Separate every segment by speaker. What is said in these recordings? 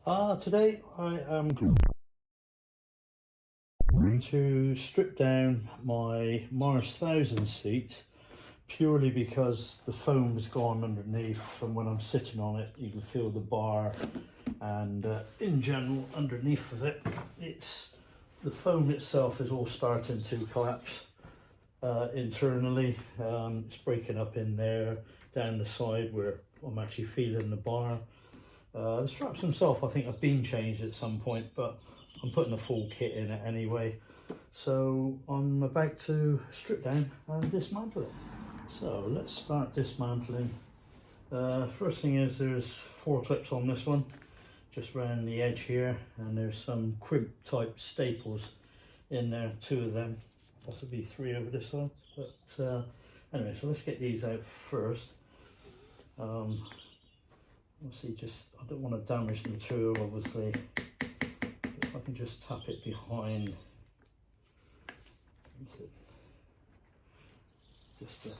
Speaker 1: Today I am going to strip down my Mars 1000 seat purely because the foam's gone underneath, and when I'm sitting on it you can feel the bar, and in general underneath of it, the foam itself is all starting to collapse internally. It's breaking up in there, down the side where I'm actually feeling the bar. The straps themselves I think have been changed at some point, but I'm putting a full kit in it anyway. So I'm about to strip down and dismantle it. So let's start dismantling. First thing is there's 4 clips on this one, just around the edge here, and there's some crimp type staples in there, 2 of them, possibly 3 over this side. But anyway, so let's get these out first. Obviously, I don't want to damage the material, obviously. If I can just tap it behind, just to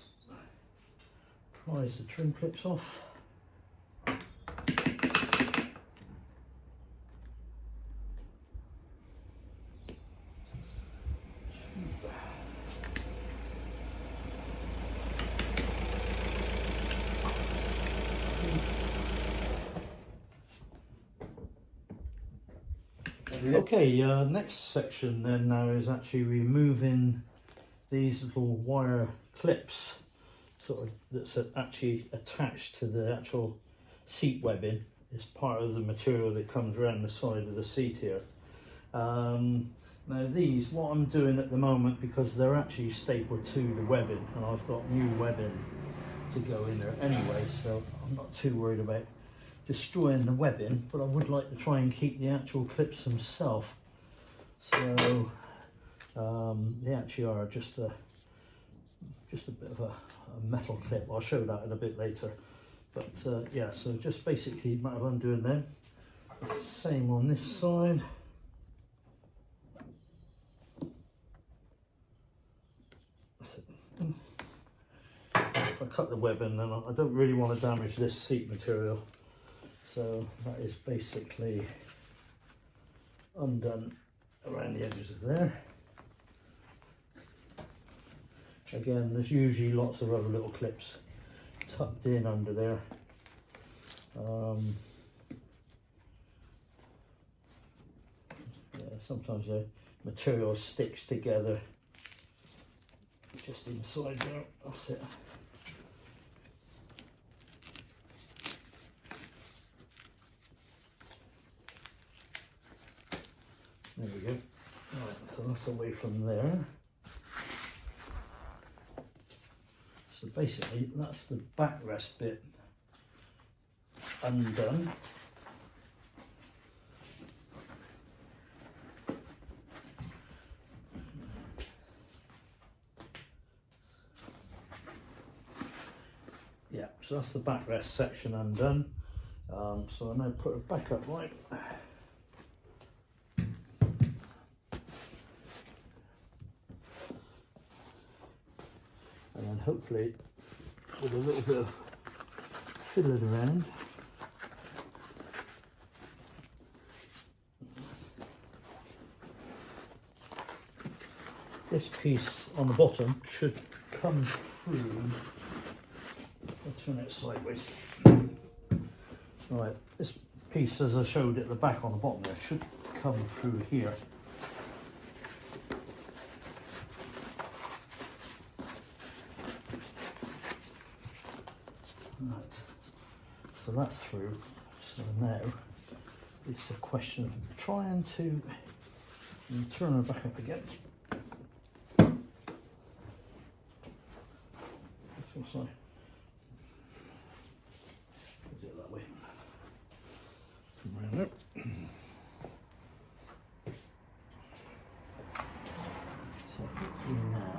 Speaker 1: prise the trim clips off. Okay, next section then now is actually removing these little wire clips, that's actually attached to the actual seat webbing. It's part of the material that comes around the side of the seat here. Now these, what I'm doing at the moment, because they're actually stapled to the webbing, and I've got new webbing to go in there anyway, so I'm not too worried about destroying the webbing, but I would like to try and keep the actual clips themselves. So they actually are just a bit of a metal clip. I'll show that in a bit later. But yeah, so just basically a matter of undoing them. The same on this side. If I cut the webbing, then I don't really want to damage this seat material. So that is basically undone around the edges of there. Again, there's usually lots of other little clips tucked in under there. Yeah, sometimes the material sticks together just inside there. That's it. There we go. Right, so that's away from there. So basically that's the backrest bit undone. Yeah, so that's the backrest section undone. So I now put it back upright. And then hopefully with a little bit of fiddling around, this piece on the bottom should come through. I'll turn it sideways. Right, this piece, as I showed at the back on the bottom there, should come through here. Right, so that's through. So now it's a question of trying to turn her back up again. This looks like, do it that way. Come around there. So hopefully now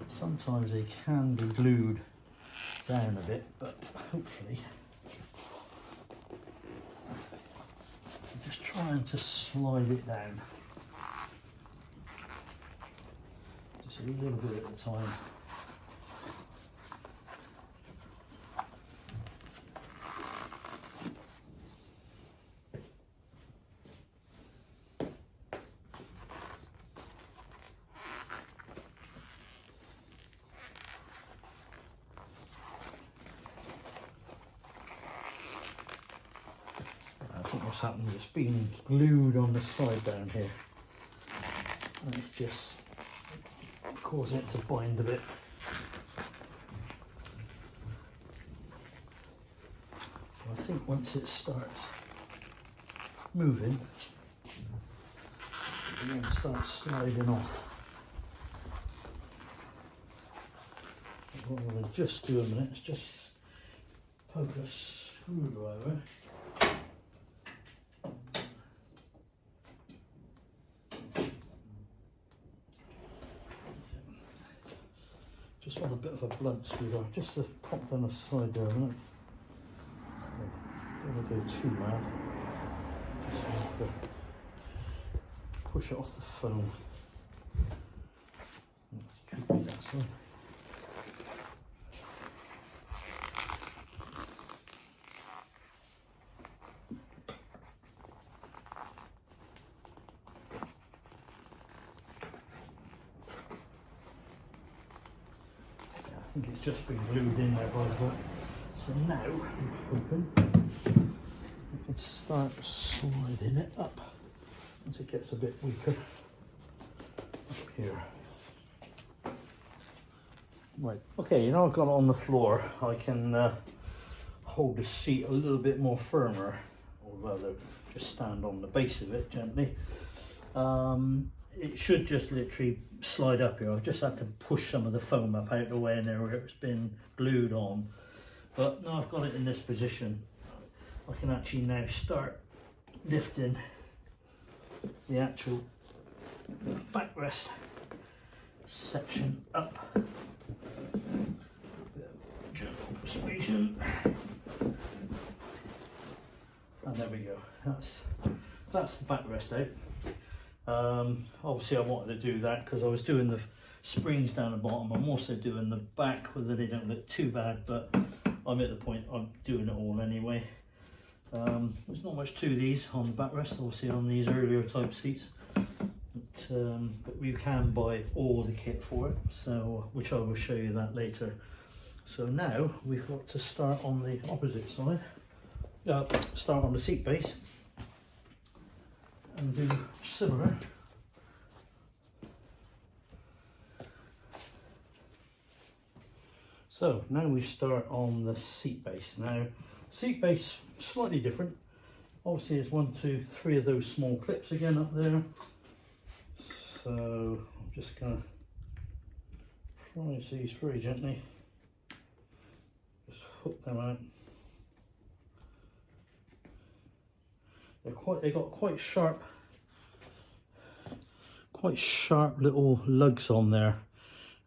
Speaker 1: sometimes they can be glued down a bit, but hopefully I'm just trying to slide it down just a little bit at a time. what's happened. It's been glued on the side down here, and it's just causing it to bind a bit. I think once it starts moving, it then starts sliding off. What I'm going to just do a minute is just poke a screwdriver. Just want a bit of a blunt screwdriver, just to pop down the side there a minute. Don't go too mad. Just have to push it off the foam. Could be that side. I think it's just been glued in there by the way. So now I'm hoping we can start sliding it up once it gets a bit weaker up here. Right, okay, now I've got it on the floor, I can hold the seat a little bit more firmer, or rather just stand on the base of it gently. It should just literally slide up here. I've just had to push some of the foam up out of the way in there where it's been glued on. But now I've got it in this position, I can actually now start lifting the actual backrest section up. A bit of gentle persuasion. And there we go. That's the backrest out. Obviously I wanted to do that because I was doing the springs down the bottom. I'm also doing the back, whether they don't look too bad, but I'm at the point I'm doing it all anyway. There's not much to these on the backrest, obviously on these earlier type seats, but you can buy all the kit for it, so which I will show you that later. So now we've got to start on the opposite side, start on the seat base and do similar. So now we start on the seat base. Now seat base slightly different. Obviously there's 1, 2, 3 of those small clips again up there. So I'm just gonna prise these very gently. Just hook them out. They got quite sharp little lugs on there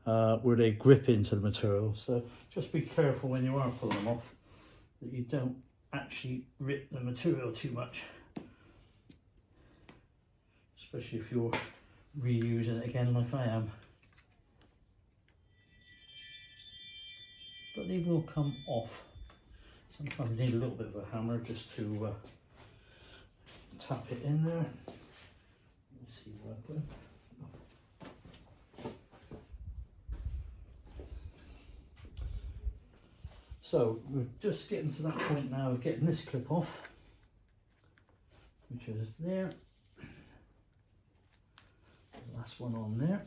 Speaker 1: where they grip into the material. So just be careful when you are pulling them off that you don't actually rip the material too much, especially if you're reusing it again like I am. But they will come off. Sometimes you need a little bit of a hammer just to tap it in there. Let me see where I put it. So we're just getting to that point now of getting this clip off, which is there. The last one on there.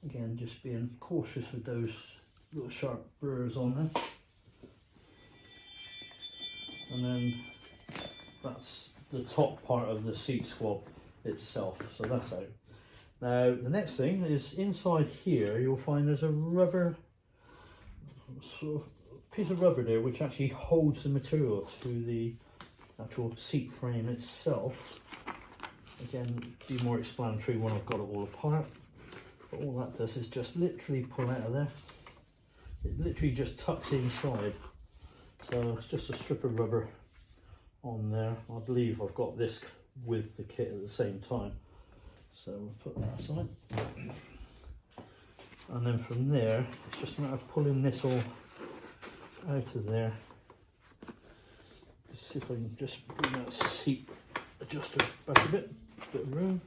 Speaker 1: Again, just being cautious with those little sharp burrs on there. And then that's the top part of the seat squab itself, so that's out. Now the next thing is inside here you'll find there's a rubber sort of piece of rubber there which actually holds the material to the actual seat frame itself. Again, be more explanatory when I've got it all apart, but all that does is just literally pull out of there. It literally just tucks inside, so it's just a strip of rubber on there. I believe I've got this with the kit at the same time, so we'll put that aside. And then from there, it's just a matter of pulling this all out of there. Let's see if I can just bring that seat adjuster back a bit of room.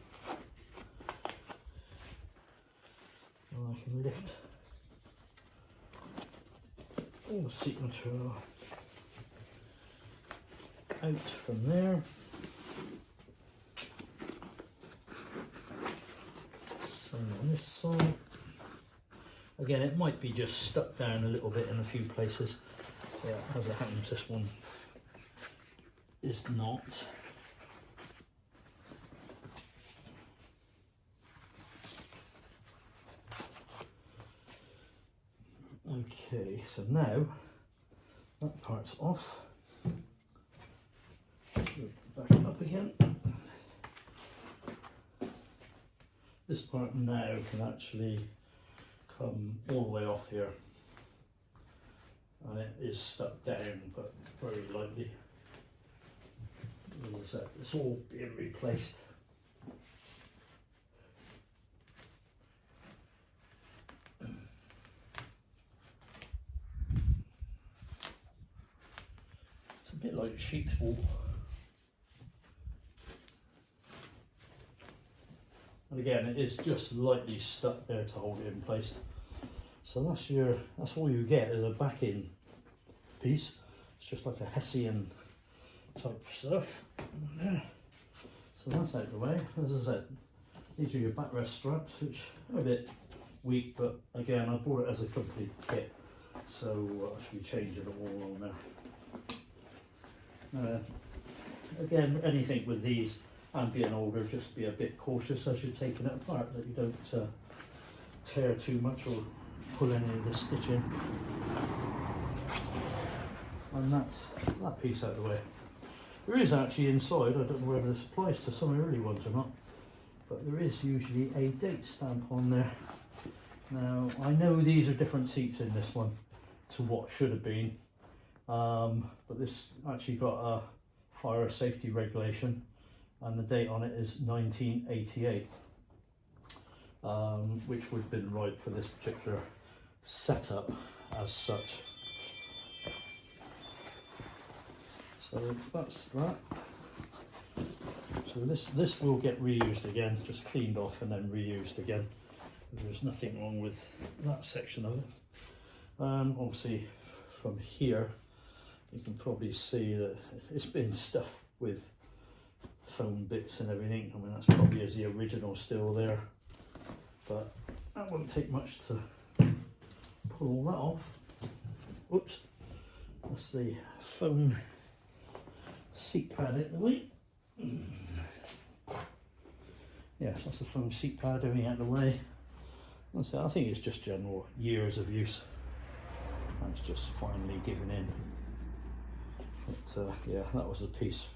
Speaker 1: And I can lift all the seat material out from there. Same on this side. Again, it might be just stuck down a little bit in a few places. Yeah, as it happens, this one is not. Okay, so now that part's off. Back it up again. This part now can actually come all the way off here, and it is stuck down but very lightly. As I said, it's all being replaced. It's a bit like sheep's wool. And again, it is just lightly stuck there to hold it in place. So that's all you get is a backing piece. It's just like a Hessian type stuff. Yeah. So that's out of the way. As I said, these are your backrest straps, which are a bit weak, but again, I bought it as a complete kit, so I should be changing them all on there. Again, anything with these and being older, just be a bit cautious as you're taking it apart, that you don't tear too much or pull any of the stitching. And that's that piece out of the way. There is actually inside, I don't know whether this applies to some early ones or not, but there is usually a date stamp on there. Now, I know these are different seats in this one to what should have been, but this actually got a fire safety regulation, and the date on it is 1988, which would have been right for this particular setup as such. So that's that. So this will get reused again, just cleaned off and then reused again. There's nothing wrong with that section of it. Obviously from here you can probably see that it's been stuffed with foam bits and everything. I mean, that's probably as the original still there, but that won't take much to pull all that off. Whoops, that's the foam seat pad out the way. Yes, that's the foam seat pad, everything out of the way. I think it's just general years of use. That's just finally given in. But yeah, that was the piece.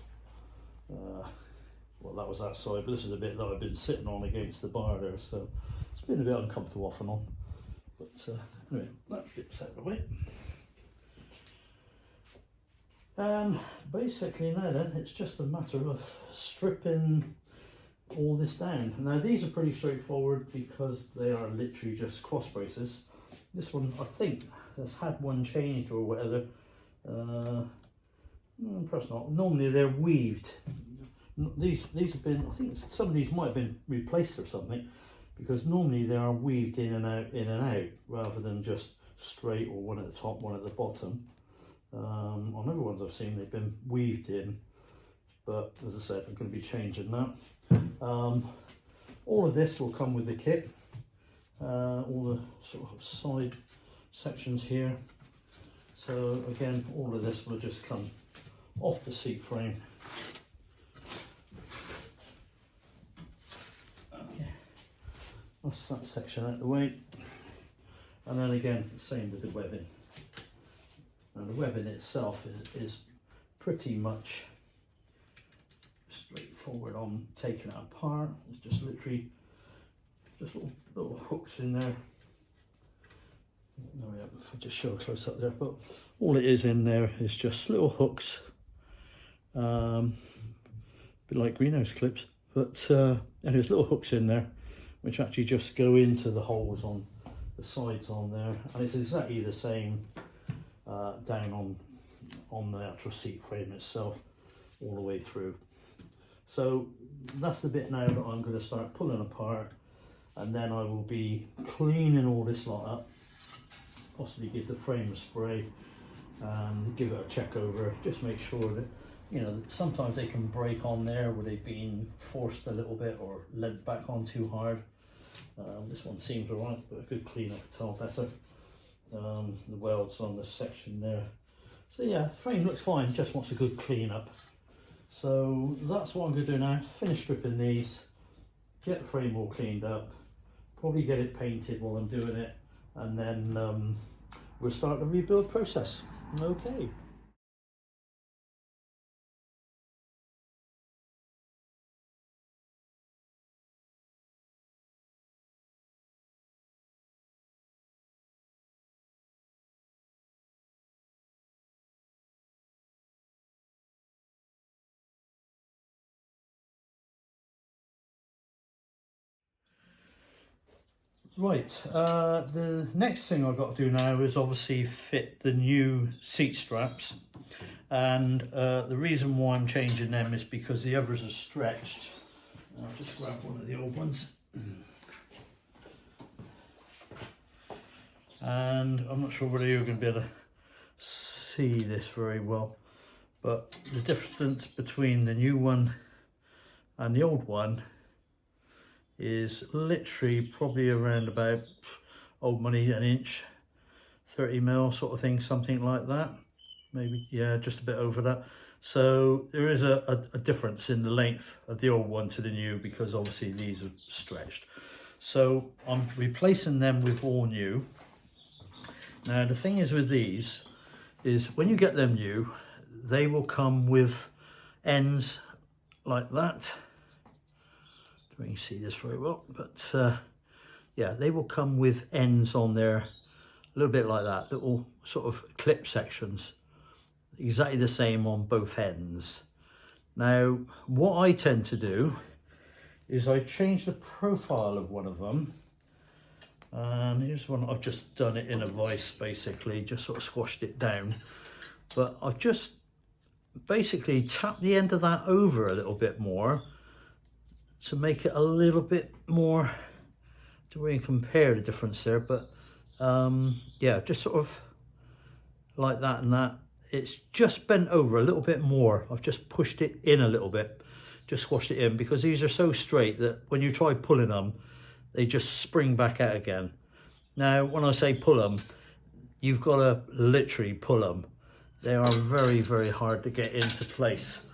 Speaker 1: Well, that was that side, but this is the bit that I've been sitting on against the bar there, so it's been a bit uncomfortable off and on. But anyway, that bit's out of the way. And basically now then, it's just a matter of stripping all this down. Now these are pretty straightforward because they are literally just cross braces. This one, I think, has had one changed or whatever. Perhaps not. Normally they're weaved. These have been, I think some of these might have been replaced or something, because normally they are weaved in and out, rather than just straight or one at the top, one at the bottom. On other ones I've seen, they've been weaved in, but as I said, I'm going to be changing that. All of this will come with the kit, all the sort of side sections here. So again, all of this will just come off the seat frame. Okay, that's that section out the way. And then again, same with the webbing. Now the webbing itself is pretty much straightforward on taking it apart. It's just literally just little hooks in there. No, yeah, if I just show a close up there, but all it is in there is just little hooks, a bit like greenhouse clips, but and there's little hooks in there which actually just go into the holes on the sides on there, and it's exactly the same down on the actual seat frame itself all the way through. So that's the bit now that I'm going to start pulling apart, and then I will be cleaning all this lot up, possibly give the frame a spray and give it a check over, just make sure that you know, sometimes they can break on there where they've been forced a little bit or led back on too hard. This one seems alright, but I could clean up a towel better. The welds on this section there. So yeah, frame looks fine, just wants a good clean up. So that's what I'm going to do now. Finish stripping these, get the frame all cleaned up, probably get it painted while I'm doing it, and then we'll start the rebuild process. Okay. Right, the next thing I've got to do now is obviously fit the new seat straps, and the reason why I'm changing them is because the others are stretched. I'll just grab one of the old ones, and I'm not sure whether you're going to be able to see this very well, but the difference between the new one and the old one is literally probably around about, old money, an inch, 30 mil sort of thing, something like that. Maybe, yeah, just a bit over that. So there is a difference in the length of the old one to the new, because obviously these are stretched. So I'm replacing them with all new. Now the thing is with these, is when you get them new, they will come with ends like that. You can see this very well, but yeah, they will come with ends on there, a little bit like that, little sort of clip sections, exactly the same on both ends. Now, what I tend to do is I change the profile of one of them, and here's one. I've just done it in a vise, basically, just sort of squashed it down, but I've just basically tapped the end of that over a little bit more to make it a little bit more, to really compare the difference there, but yeah, just sort of like that and that. It's just bent over a little bit more. I've just pushed it in a little bit, just squashed it in, because these are so straight that when you try pulling them, they just spring back out again. Now, when I say pull them, you've got to literally pull them. They are very, very hard to get into place.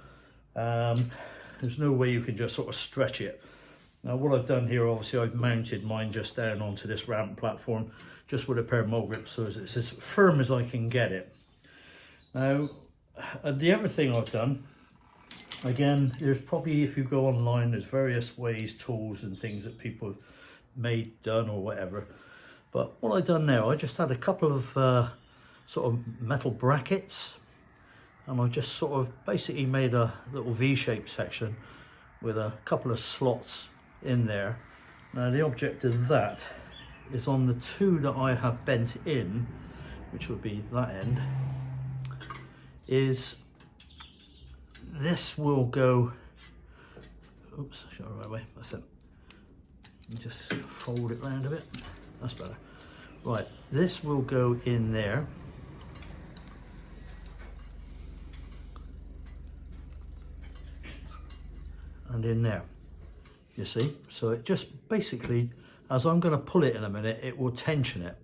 Speaker 1: There's no way you can just sort of stretch it. Now what I've done here, obviously I've mounted mine just down onto this ramp platform, just with a pair of mole grips, so it's as firm as I can get it. Now, the other thing I've done, again, there's probably, if you go online, there's various ways, tools and things that people have made, done or whatever. But what I've done now, I just had a couple of sort of metal brackets, and I just sort of basically made a little V-shaped section with a couple of slots in there. Now the object of that is on the two that I have bent in, which would be that end, is this will go, oops, the right way, that's it. Just fold it round a bit, that's better. Right, this will go in there. And in there, you see, so it just basically, as I'm going to pull it in a minute, it will tension it.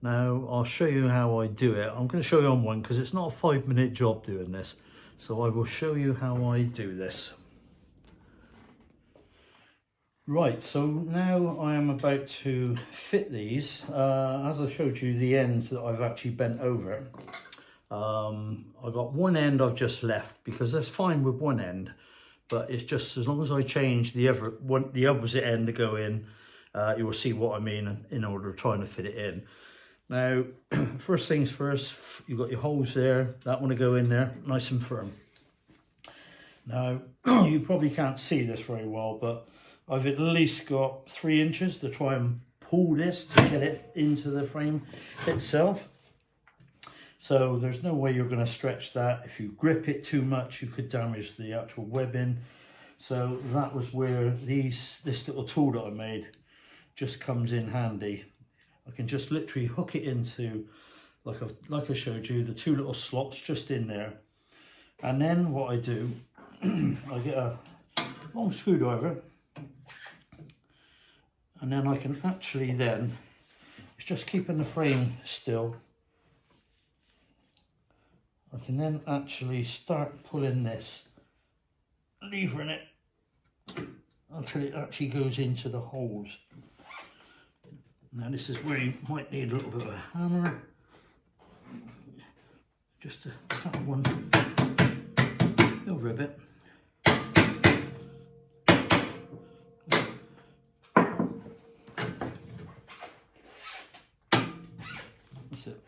Speaker 1: Now I'll show you how I do it. I'm going to show you on one because it's not a 5-minute job doing this, so I will show you how I do this. Right, so now I am about to fit these. As I showed you the ends that I've actually bent over, I've got one end I've just left because that's fine with one end. But it's just as long as I change the opposite end to go in, you will see what I mean in order of trying to fit it in. Now, first things first, you've got your holes there, that one to go in there, nice and firm. Now, you probably can't see this very well, but I've at least got 3 inches to try and pull this to get it into the frame itself. So there's no way you're going to stretch that. If you grip it too much, you could damage the actual webbing. So that was where this little tool that I made just comes in handy. I can just literally hook it into, like I showed you, the 2 little slots just in there. And then what I do, I get a long screwdriver, and then I can actually then, it's just keeping the frame still, I can then actually start pulling this, levering it until it actually goes into the holes. Now this is where you might need a little bit of a hammer, just to tap one over a bit. That's it.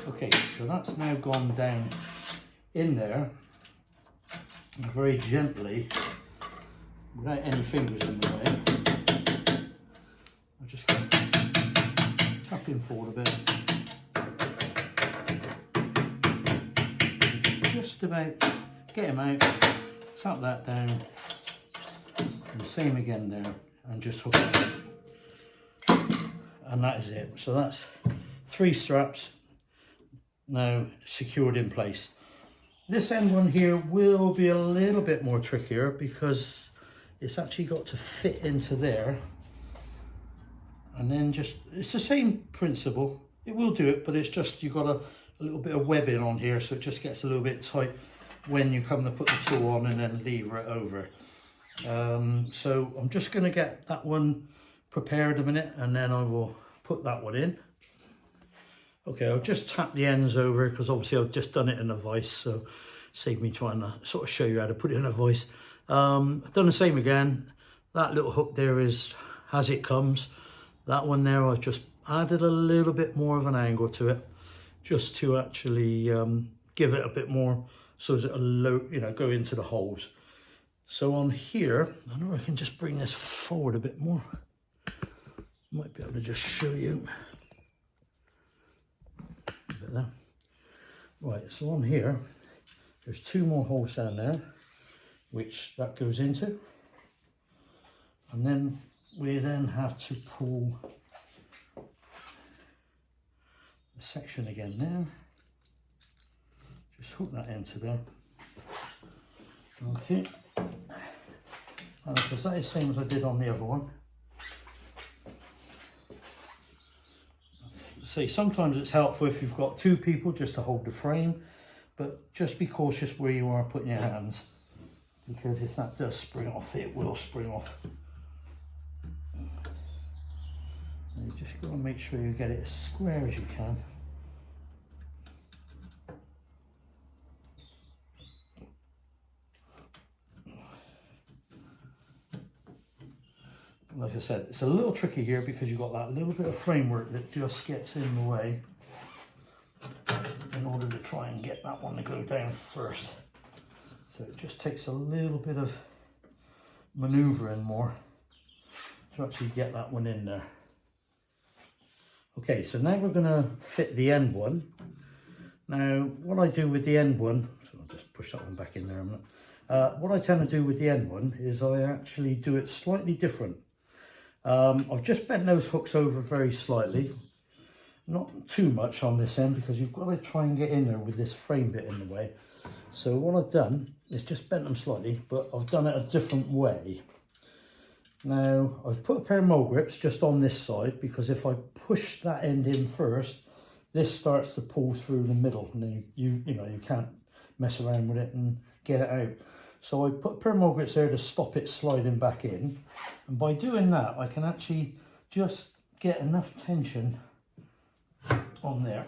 Speaker 1: Okay, so that's now gone down in there, and very gently, without any fingers in the way, I'm just going to tap him forward a bit. Just about get him out, tap that down, and the same again there, and just hook it. And that is it. So that's 3 straps now secured in place. This end one here will be a little bit more trickier because it's actually got to fit into there, and then just, it's the same principle, it will do it, but it's just you've got a little bit of webbing on here, so it just gets a little bit tight when you come to put the tool on and then lever it over. So I'm just going to get that one prepared a minute, and then I will put that one in. Okay, I'll just tap the ends over because obviously I've just done it in a vise, so save me trying to sort of show you how to put it in a vise. I've done the same again. That little hook there is as it comes. That one there, I've just added a little bit more of an angle to it, just to actually give it a bit more, so that it'll go into the holes. So on here, I know I can just bring this forward a bit more. Might be able to just show you. A bit there. Right, so on here, there's 2 more holes down there, which that goes into. And then we then have to pull the section again there. Just hook that into there. Okay. And it's the same as I did on the other one. See, sometimes it's helpful if you've got 2 people just to hold the frame, but just be cautious where you are putting your hands, because if that does spring off, it will spring off. You just got to make sure you get it as square as you can. Like I said, it's a little tricky here because you've got that little bit of framework that just gets in the way in order to try and get that one to go down first. So it just takes a little bit of manoeuvring more to actually get that one in there. Okay, so now we're going to fit the end one. Now, what I do with the end one, so I'll just push that one back in there a minute. What I tend to do with the end one is I actually do it slightly different. I've just bent those hooks over very slightly, not too much on this end because you've got to try and get in there with this frame bit in the way. So what I've done is just bent them slightly, but I've done it a different way. Now I've put a pair of mole grips just on this side because if I push that end in first, this starts to pull through the middle, and then you can't mess around with it and get it out. So I put a pair of mole grips there to stop it sliding back in, and by doing that I can actually just get enough tension on there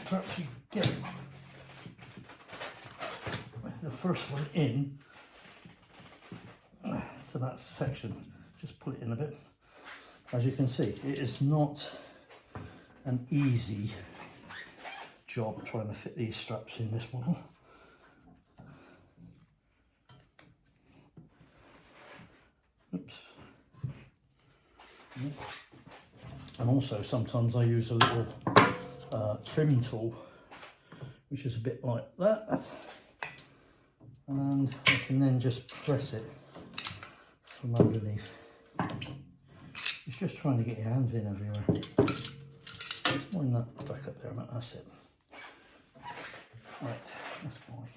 Speaker 1: to actually get the first one in to that section. Just pull it in a bit. As you can see, it is not an easy job trying to fit these straps in this model. Oops. And also sometimes I use a little trim tool, which is a bit like that, and I can then just press it from underneath. It's just trying to get your hands in everywhere. Wind that back up there, mate. That's it. Right, that's more like it.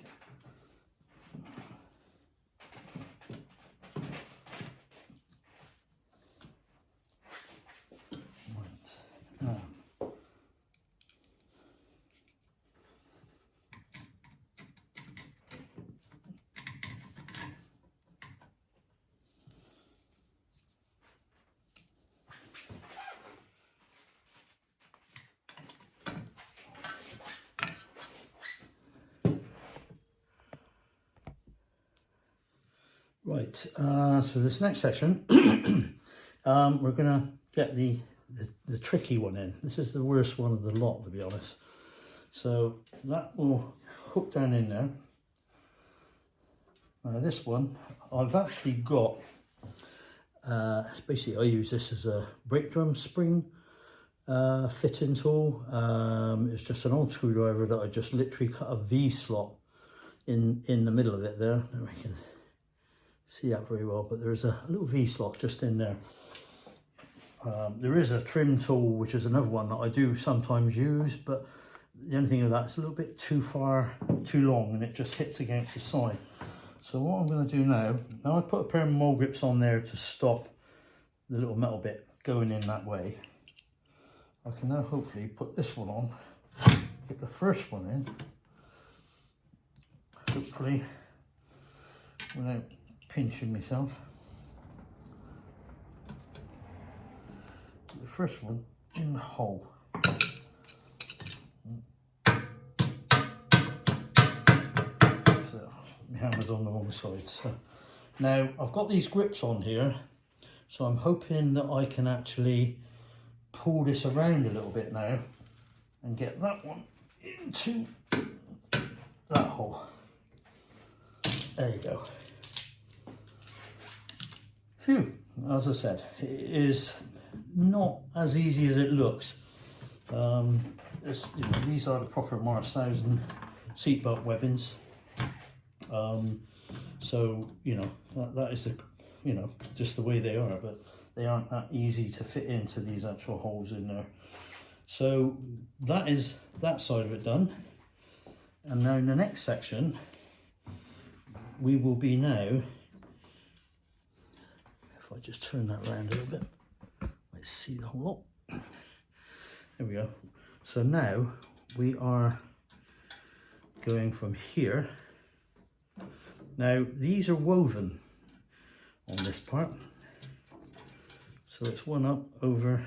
Speaker 1: Right, so this next section, we're going to get the tricky one in. This is the worst one of the lot, to be honest. So that will hook down in there. Now this one, I've actually got, it's basically I use this as a brake drum spring fitting tool. It's just an old screwdriver that I just literally cut a V slot in the middle of it there. We can see that very well, but there's a little V slot just in there. There is a trim tool, which is another one that I do sometimes use, but the only thing of that, it's a little bit too long, and it just hits against the side. So what I'm going to do now I put a pair of mole grips on there to stop the little metal bit going in that way. I can now hopefully put this one on, get the first one in, hopefully without pinching myself. The first one in the hole. So my hammer's on the wrong side. So now I've got these grips on here, so I'm hoping that I can actually pull this around a little bit now and get that one into that hole. There you go. Phew, as I said, it is not as easy as it looks. These are the proper Morris 1000 seatbelt webbings. So, that is just the way they are, but they aren't that easy to fit into these actual holes in there. So that is that side of it done. And now in the next section, we will be now, if I just turn that around a little bit, let's see the whole lot. There we go. So now we are going from here. Now these are woven on this part. So it's one up, over,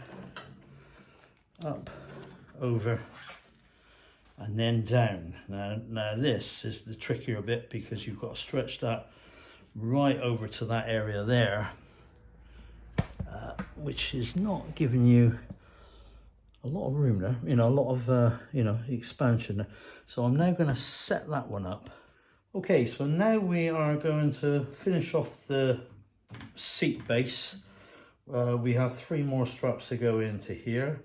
Speaker 1: and then down. Now this is the trickier bit, because you've got to stretch that right over to that area there, which is not giving you a lot of room there, a lot of, expansion there. So I'm now going to set that one up. Okay, so now we are going to finish off the seat base. We have 3 more straps to go into here.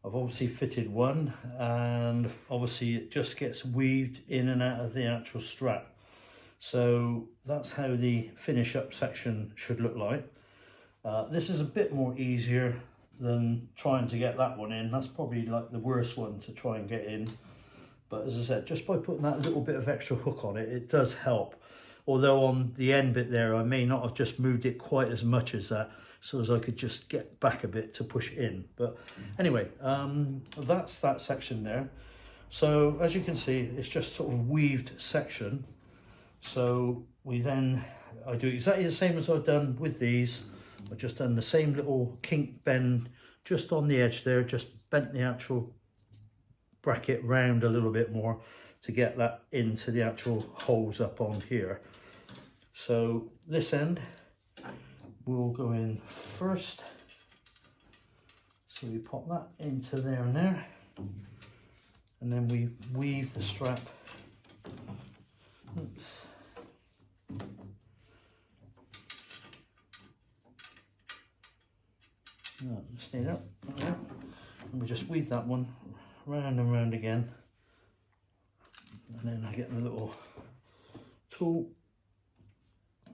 Speaker 1: I've obviously fitted one, and obviously it just gets weaved in and out of the actual strap. So that's how the finish up section should look like. This is a bit more easier than trying to get that one in. That's probably like the worst one to try and get in. But as I said, just by putting that little bit of extra hook on it, it does help. Although on the end bit there, I may not have just moved it quite as much as that, so as I could just get back a bit to push in. But anyway, that's that section there. So as you can see, it's just sort of weaved section. So I do exactly the same as I've done with these. I've just done the same little kink bend just on the edge there, just bent the actual bracket round a little bit more to get that into the actual holes up on here. So this end will go in first. So we pop that into there and there, and then we weave the strap. Oops. No, stay up. Okay. And we just weave that one round and round again, and then I get the little tool,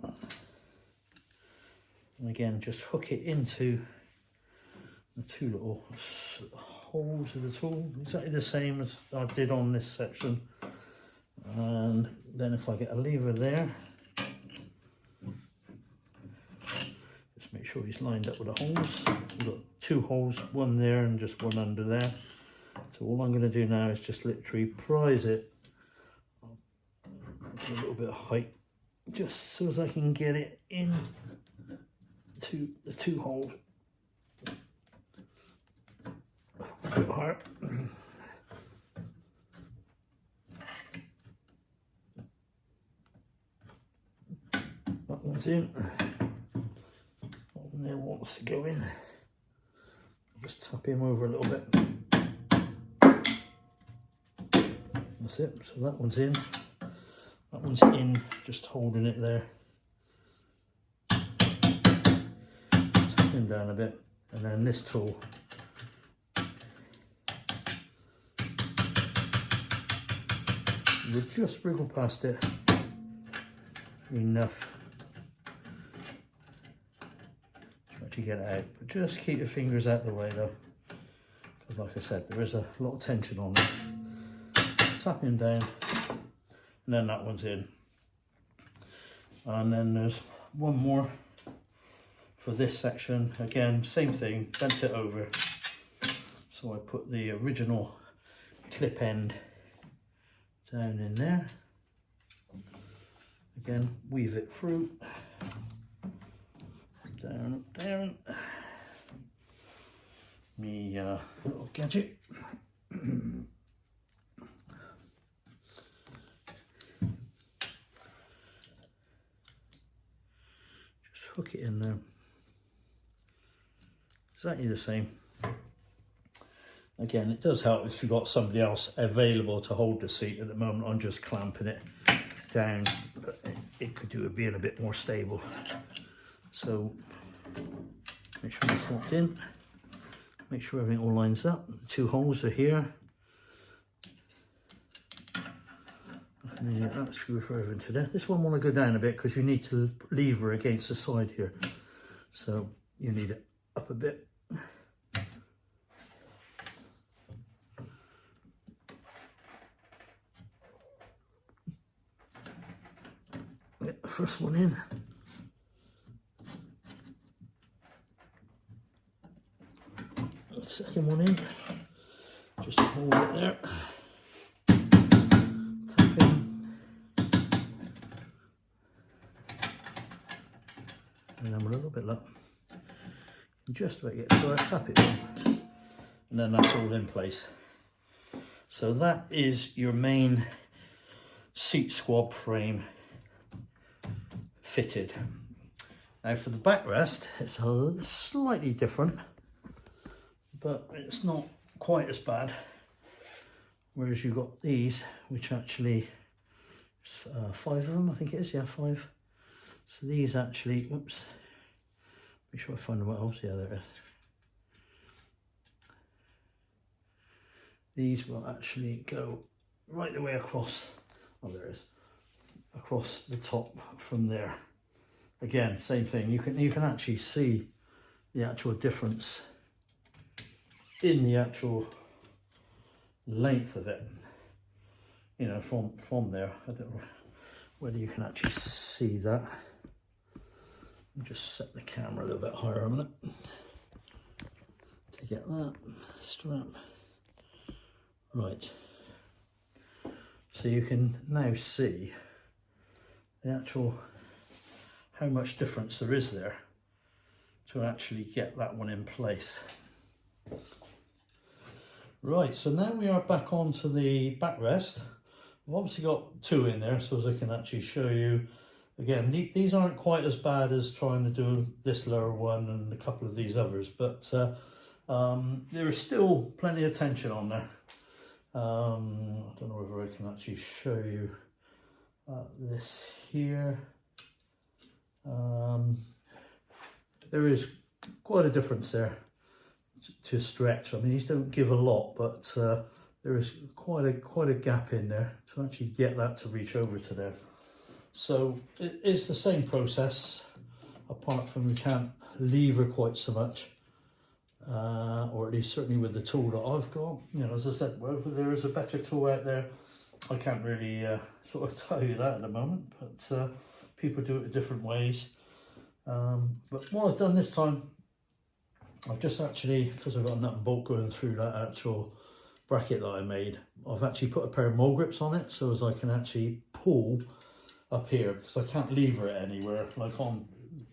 Speaker 1: and again just hook it into the 2 little holes of the tool, exactly the same as I did on this section. And then if I get a lever there, just make sure he's lined up with the holes. We've got 2 holes, one there and just one under there. So all I'm going to do now is just literally prise it a little bit of height, just so as I can get it in to the 2 holes. A bit higher. That one's in. That one there wants to go in. Just tap him over a little bit. That's it. So that one's in. That one's in, just holding it there. Tap him down a bit. And then this tool. We'll just wriggle past it enough to actually get it out. But just keep your fingers out of the way though. Because like I said, there is a lot of tension on it. Tap him down. And then that one's in. And then there's one more for this section. Again, same thing, bent it over. So I put the original clip end down in there. Again, weave it through. Down, down. Me little gadget. Hook it in there. Exactly the same. Again, it does help if you've got somebody else available to hold the seat. At the moment, I'm just clamping it down, but it could do with being a bit more stable. So make sure it's locked in. Make sure everything all lines up. The 2 holes are here. And then get that screw further into there. This one want to go down a bit because you need to lever against the side here. So you need it up a bit. Get the first one in. The second one in. Just hold it there. And then with a little bit of luck, just about get so I tap it in, and then that's all in place. So that is your main seat squab frame fitted. Now for the backrest, it's a slightly different, but it's not quite as bad. Whereas you've got these, which actually, 5 of them, I think it is, yeah, 5. So these actually, oops, make sure I find them else. Yeah, there it is. These will actually go right the way across. Oh, there it is. Across the top from there. Again, same thing. You can actually see the actual difference in the actual length of it. You know, from there. I don't know whether you can actually see that. Just set the camera a little bit higher a minute to get that strap. Right. So you can now see the actual, how much difference there is there to actually get that one in place. Right, so now we are back onto the backrest. I've obviously got 2 in there so as I can actually show you. Again, these aren't quite as bad as trying to do this lower one and a couple of these others, but there is still plenty of tension on there. I don't know whether I can actually show you this here. There is quite a difference there to stretch. I mean, these don't give a lot, but there is quite a gap in there to actually get that to reach over to there. So it is the same process, apart from you can't lever quite so much. or at least certainly with the tool that I've got. You know, as I said, whether there is a better tool out there, I can't really sort of tell you that at the moment, but people do it different ways. But what I've done this time, I've just actually, because I've got a nut and bolt going through that actual bracket that I made, I've actually put a pair of mole grips on it so as I can actually pull up here, because I can't lever it anywhere. Like on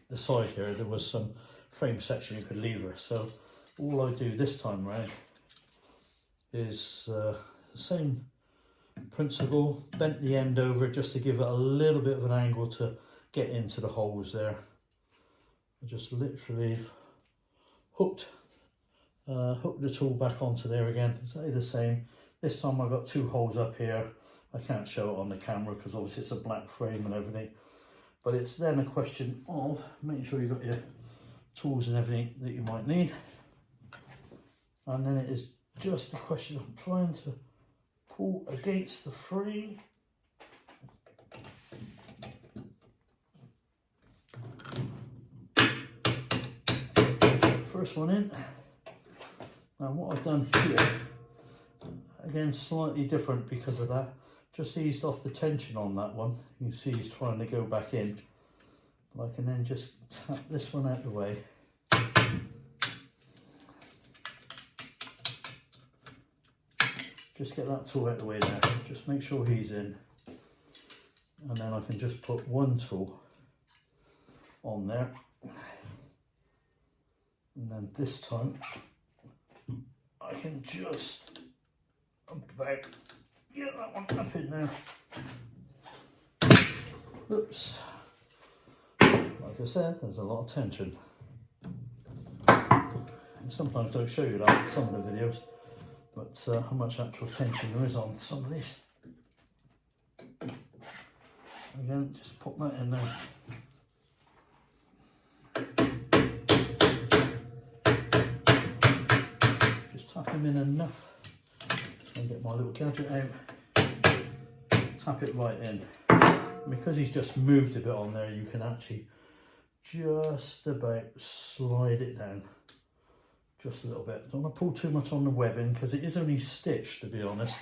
Speaker 1: the side here, there was some frame section you could lever. So all I do this time round is the same principle, bent the end over just to give it a little bit of an angle to get into the holes there. I just literally hooked the tool back onto there again, exactly the same. This time I've got 2 holes up here. I can't show it on the camera because obviously it's a black frame and everything, but it's then a question of making sure you've got your tools and everything that you might need, and then it is just a question of trying to pull against the frame. First one in. Now what I've done here, again slightly different because of that, just eased off the tension on that one. You can see he's trying to go back in. But I can then just tap this one out the way. Just get that tool out the way there. Just make sure he's in. And then I can just put one tool on there. And then this time I can just about get that one up in there. Oops. Like I said, there's a lot of tension. And sometimes don't show you that in some of the videos, but how much actual tension there is on some of these. Again, just pop that in there. Tap him in enough and get my little gadget out, tap it right in. And because he's just moved a bit on there, you can actually just about slide it down just a little bit. Don't want to pull too much on the webbing because it is only stitched, to be honest.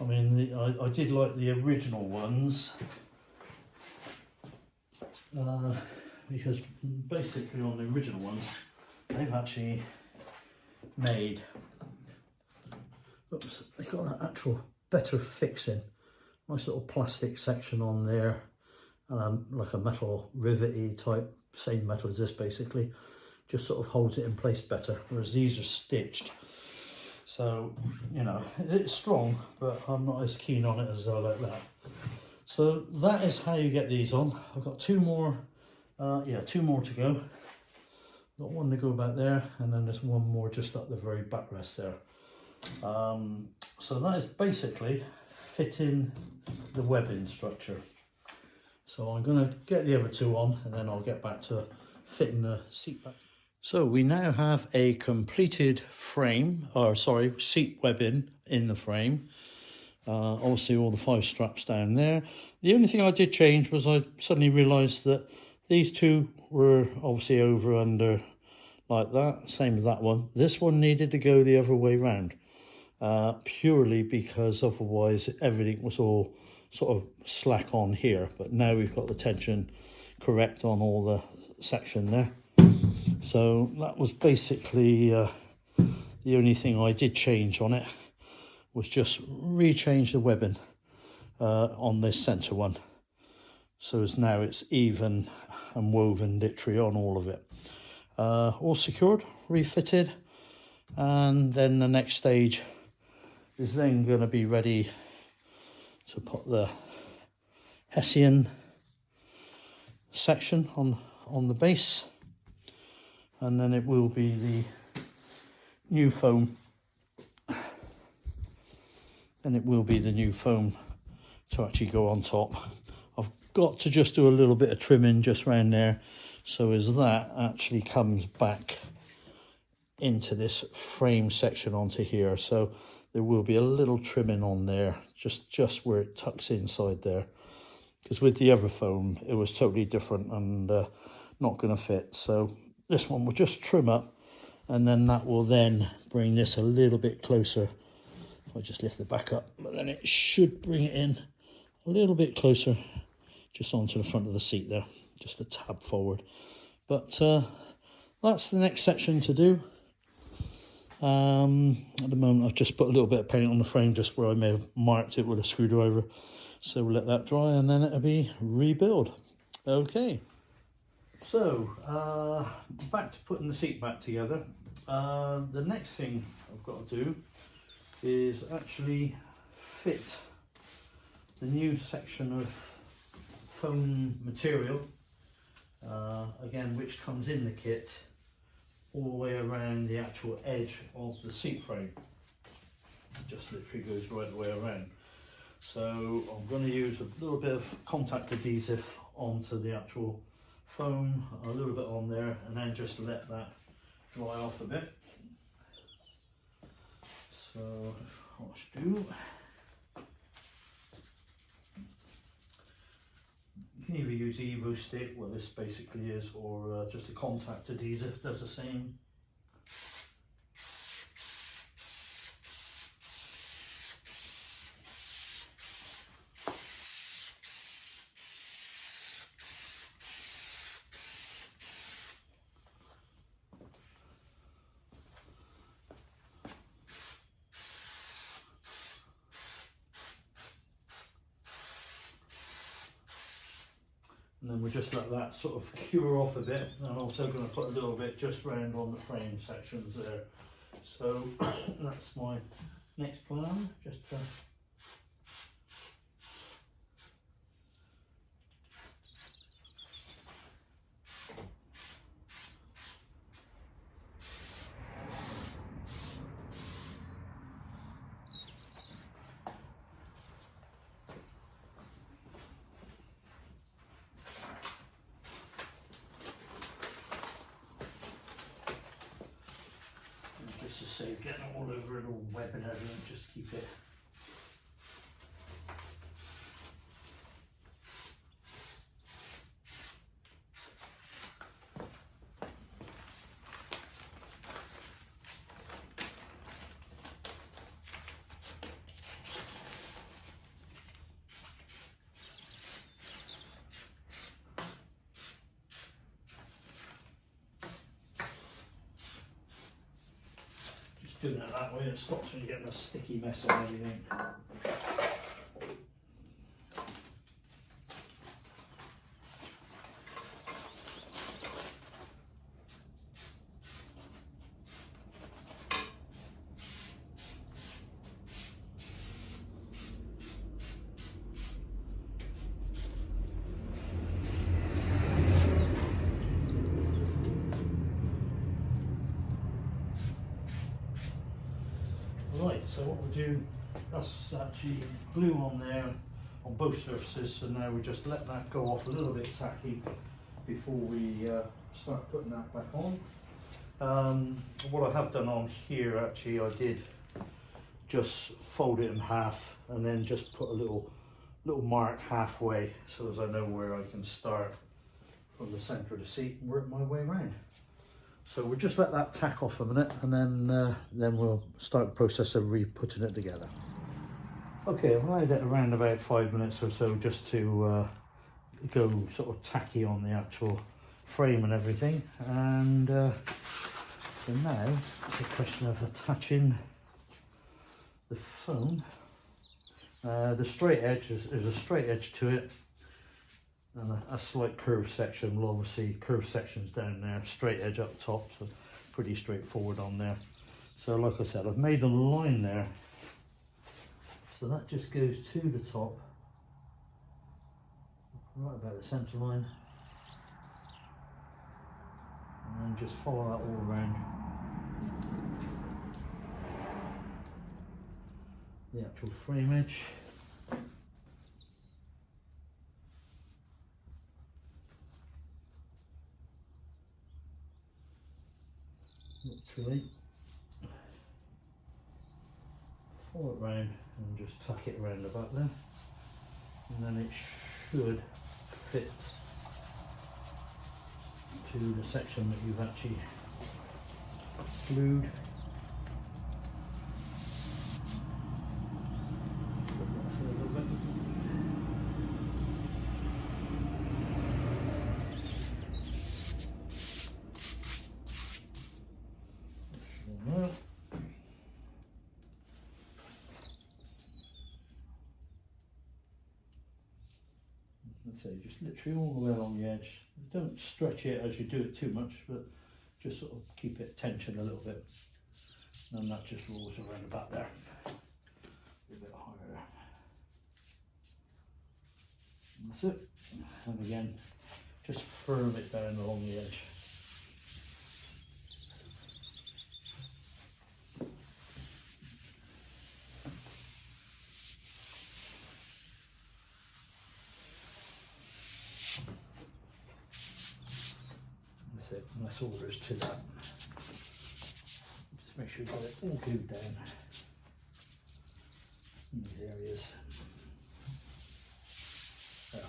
Speaker 1: I mean, I did like the original ones because basically on the original ones they've actually made, oops, they got that actual better fixing. Nice little plastic section on there, and like a metal rivety type, same metal as this basically, just sort of holds it in place better, whereas these are stitched. So, you know, it's strong, but I'm not as keen on it as I like that. So that is how you get these on. I've got 2 more, 2 more to go. Got one to go back there, and then there's one more just up the very backrest there. So that is basically fitting the webbing structure. So I'm going to get the other 2 on, and then I'll get back to fitting the seat back. So we now have a completed frame, or sorry, seat webbing in the frame. Obviously all the 5 straps down there. The only thing I did change was I suddenly realised that these 2 were obviously over under like that, same as that one. This one needed to go the other way round, purely because otherwise everything was all sort of slack on here. But now we've got the tension correct on all the section there. So that was basically the only thing I did change on it, was just rechange the webbing on this centre one. So as now it's even and woven literally on all of it. All secured, refitted, and then the next stage is then going to be ready to put the Hessian section on the base, and then it will be the new foam. Then it will be the new foam to actually go on top. I've got to just do a little bit of trimming just around there, so as that actually comes back into this frame section onto here. So there will be a little trimming on there, just where it tucks inside there. Because with the other foam, it was totally different and not going to fit. So this one will just trim up, and then that will then bring this a little bit closer. If I just lift the back up, but then it should bring it in a little bit closer, just onto the front of the seat there, just a tab forward. But that's the next section to do. At the moment I've just put a little bit of paint on the frame just where I may have marked it with a screwdriver, so we'll let that dry and then it'll be rebuild. Okay, so back to putting the seat back together. The next thing I've got to do is actually fit the new section of foam material, again, which comes in the kit, all the way around the actual edge of the seat frame. It just literally goes right the way around. So I'm going to use a little bit of contact adhesive onto the actual foam, a little bit on there, and then just let that dry off a bit. So let's do. You can either use Evo stick, what this basically is, or just a contact adhesive does the same. And then we'll just let that sort of cure off a bit. And I'm also going to put a little bit just round on the frame sections there. So that's my next plan. Just to save getting all over it, all web and everything, just keep it. Doing it that way, it stops me getting a sticky mess on everything. Right, so what we'll do, that's actually glue on there on both surfaces, so now we just let that go off a little bit tacky before we start putting that back on. What I have done on here, actually, I did just fold it in half and then just put a little mark halfway, so as I know where I can start from the centre of the seat and work my way around. So we'll just let that tack off a minute, and then we'll start the process of re-putting it together. Okay, I've allowed it around about 5 minutes or so just to go sort of tacky on the actual frame and everything. And so now it's a question of attaching the foam. The straight edge is a straight edge to it, and a slight curved section. Well, obviously curved sections down there, straight edge up top, so pretty straightforward on there. So like I said, I've made a line there, so that just goes to the top, right about the centre line, and then just follow that all around the actual frame edge. Literally follow it round and just tuck it around the back there, and then it should fit to the section that you've actually glued. So just literally all the way along the edge. Don't stretch it as you do it too much, but just sort of keep it tension a little bit. And that just rolls around the back there. A bit higher. And that's it. And again, just firm it down along the edge. That's it, and that's all there is to that. Just make sure you got it all glued down in these areas. There.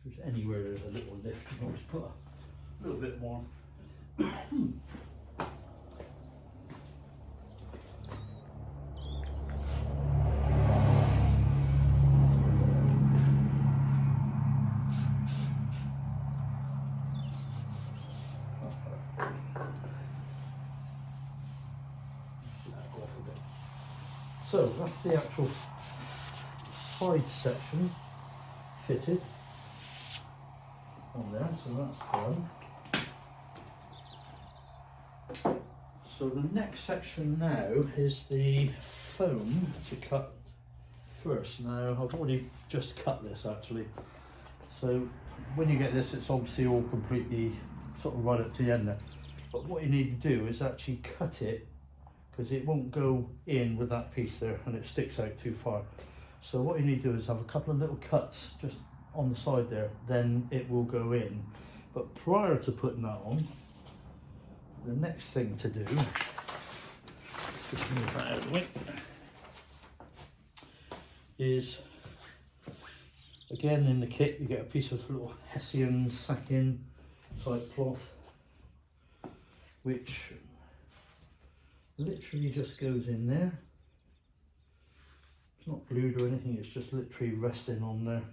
Speaker 1: If there's anywhere there's a little lift, you can always put a little bit more. So that's the actual side section fitted on there, so that's done. So the next section now is the foam to cut first. Now I've already just cut this actually, so when you get this it's obviously all completely sort of right up to the end there, but what you need to do is actually cut it, because it won't go in with that piece there and it sticks out too far. So what you need to do is have a couple of little cuts just on the side there, then it will go in. But prior to putting that on, the next thing to do, just move that out of the way, is again in the kit you get a piece of little Hessian sacking type cloth, which literally just goes in there. It's not glued or anything, it's just literally resting on there.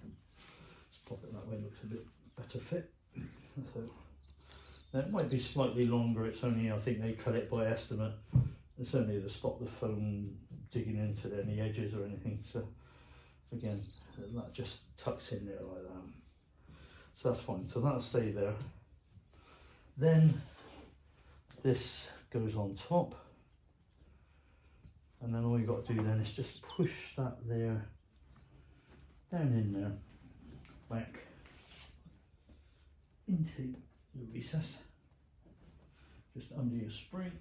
Speaker 1: Just pop it that way, looks a bit better fit. So now it might be slightly longer, it's only, I think they cut it by estimate. It's only to stop the foam digging into any edges or anything. So again, that just tucks in there like that. So that's fine, so that'll stay there. Then this goes on top. And then all you got to do then is just push that there, down in there, back into the recess, just under your spring.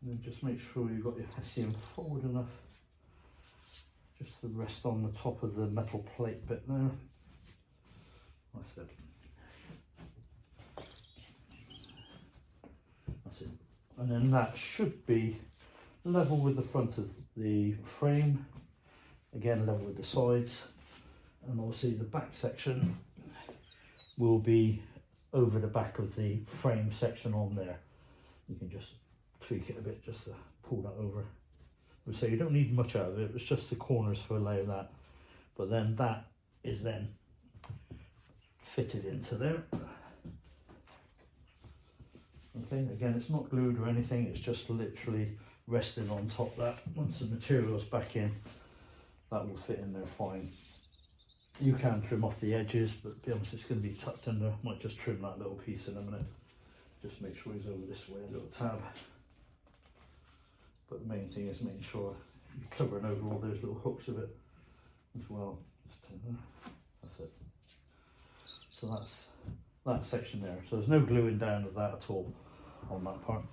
Speaker 1: And then just make sure you've got your Hessian forward enough, just to rest on the top of the metal plate bit there. That's it. That's it. And then that should be level with the front of the frame, again level with the sides, and obviously the back section will be over the back of the frame section on there. You can just tweak it a bit just to pull that over. So you don't need much out of it, it's just the corners for laying that, but then that is then fitted into there. Okay, again it's not glued or anything, it's just literally resting on top of that. Once the material's back in, that will fit in there fine. You can trim off the edges, but to be honest, it's going to be tucked under. Might just trim that little piece in a minute. Just make sure he's over this way, a little tab. But the main thing is making sure you're covering over all those little hooks of it as well. Just turn that. That's it. So that's that section there. So there's no gluing down of that at all on that part.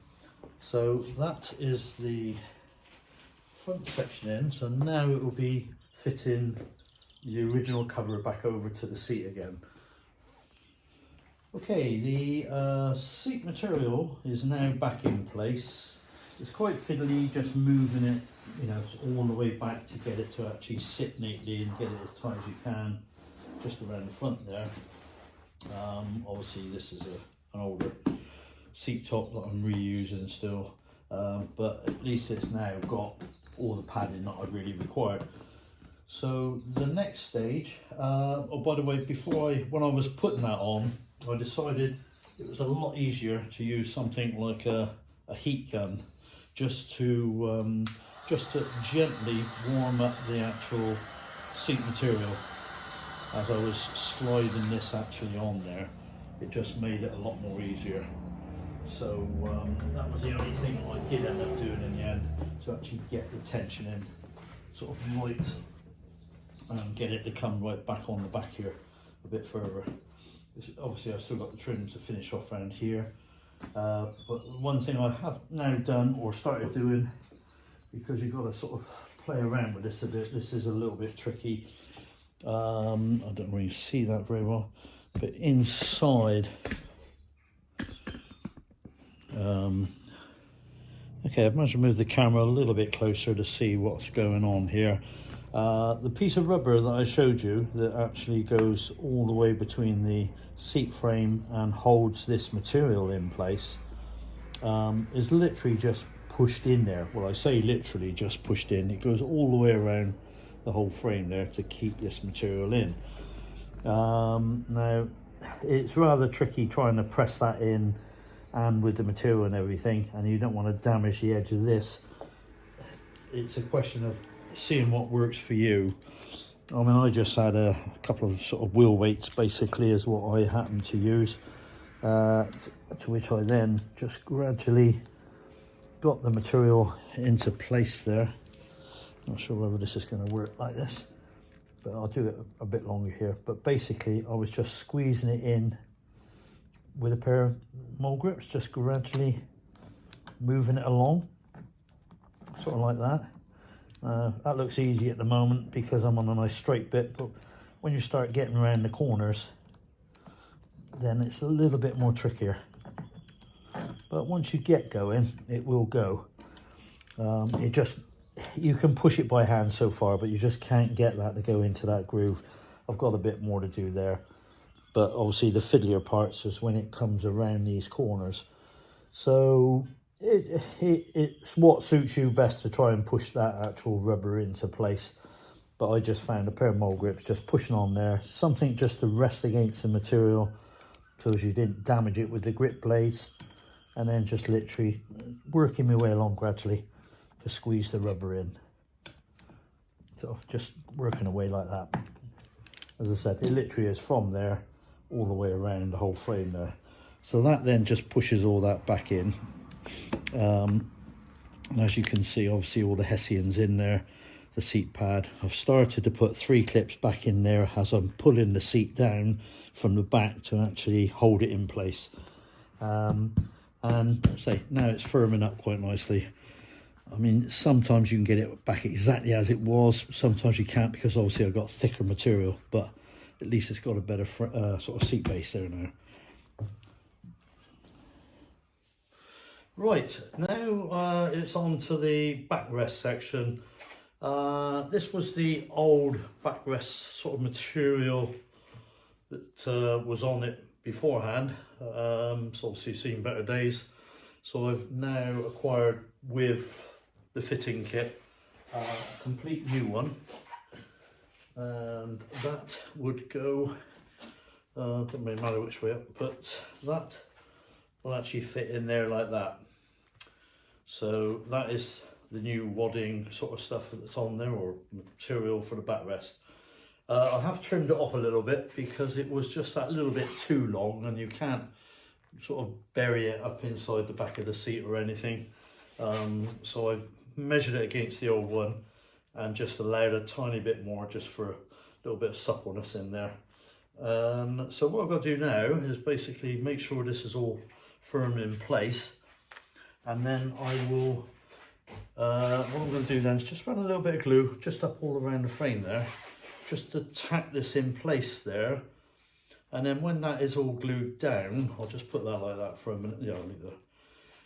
Speaker 1: So that is the front section in. So now it will be fitting the original cover back over to the seat again. Okay, the seat material is now back in place. It's quite fiddly, just moving it, you know, all the way back to get it to actually sit neatly and get it as tight as you can. just around the front there. Obviously this is an older seat top that I'm reusing still, but at least it's now got all the padding that I really required. So the next stage, oh by the way, when I was putting that on, I decided it was a lot easier to use something like a heat gun, just to gently warm up the actual seat material. As I was sliding this actually on there, it just made it a lot more easier. So that was the only thing I did end up doing in the end, to actually get the tension in sort of right and get it to come right back on the back here a bit further. Obviously I've still got the trim to finish off around here, but one thing I have now done, or started doing, because you've got to sort of play around with this a bit, this is a little bit tricky. I don't really see that very well, but inside, okay, I've managed to move the camera a little bit closer to see what's going on here. The piece of rubber that I showed you that actually goes all the way between the seat frame and holds this material in place is literally just pushed in there. Well, I say literally just pushed in. It goes all the way around the whole frame there to keep this material in. Now, it's rather tricky trying to press that in and with the material and everything, and you don't want to damage the edge of this. It's a question of seeing what works for you. I mean, I just had a couple of sort of wheel weights basically is what I happen to use, to which I then just gradually got the material into place there. Not sure whether this is going to work like this, but I'll do it a bit longer here. But basically I was just squeezing it in with a pair of mole grips, just gradually moving it along, sort of like that. That looks easy at the moment because I'm on a nice straight bit, but when you start getting around the corners, then it's a little bit more trickier. But once you get going, it will go. You can push it by hand so far, but you just can't get that to go into that groove. I've got a bit more to do there, but obviously the fiddlier parts is when it comes around these corners. So it's what suits you best to try and push that actual rubber into place. But I just found a pair of mole grips, just pushing on there, something just to rest against the material so as you didn't damage it with the grip blades, and then just literally working my way along gradually to squeeze the rubber in. So just working away like that. As I said, it literally is from there all the way around the whole frame there. So that then just pushes all that back in. And as you can see, obviously all the Hessians in there, the seat pad. I've started to put 3 clips back in there as I'm pulling the seat down from the back to actually hold it in place. And say now it's firming up quite nicely. I mean, sometimes you can get it back exactly as it was, sometimes you can't because obviously I've got thicker material, but at least it's got a better sort of seat base there now. Right, now it's on to the backrest section. This was the old backrest sort of material that was on it beforehand. It's obviously seen better days. So I've now acquired with the fitting kit a complete new one. And that would go, doesn't really matter which way up, but that will actually fit in there like that. So that is the new wadding sort of stuff that's on there, or material for the backrest. I have trimmed it off a little bit because it was just that little bit too long, and you can't sort of bury it up inside the back of the seat or anything. So I've measured it against the old one and just allowed a tiny bit more just for a little bit of suppleness in there. So what I've got to do now is basically make sure this is all firm in place, and then I will, what I'm going to do then is just run a little bit of glue just up all around the frame there, just to tack this in place there. And then when that is all glued down, I'll just put that like that for a minute. Yeah, I'll leave that.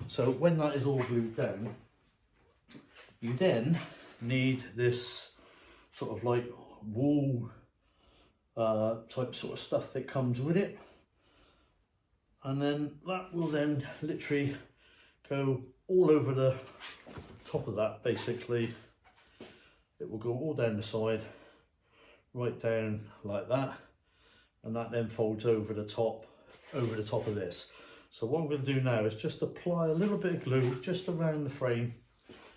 Speaker 1: So when that is all glued down, you then need this sort of like wool type sort of stuff that comes with it. And then that will then literally go all over the top of that. Basically it will go all down the side, right down like that, and that then folds over the top of this. So what I'm going to do now is just apply a little bit of glue just around the frame,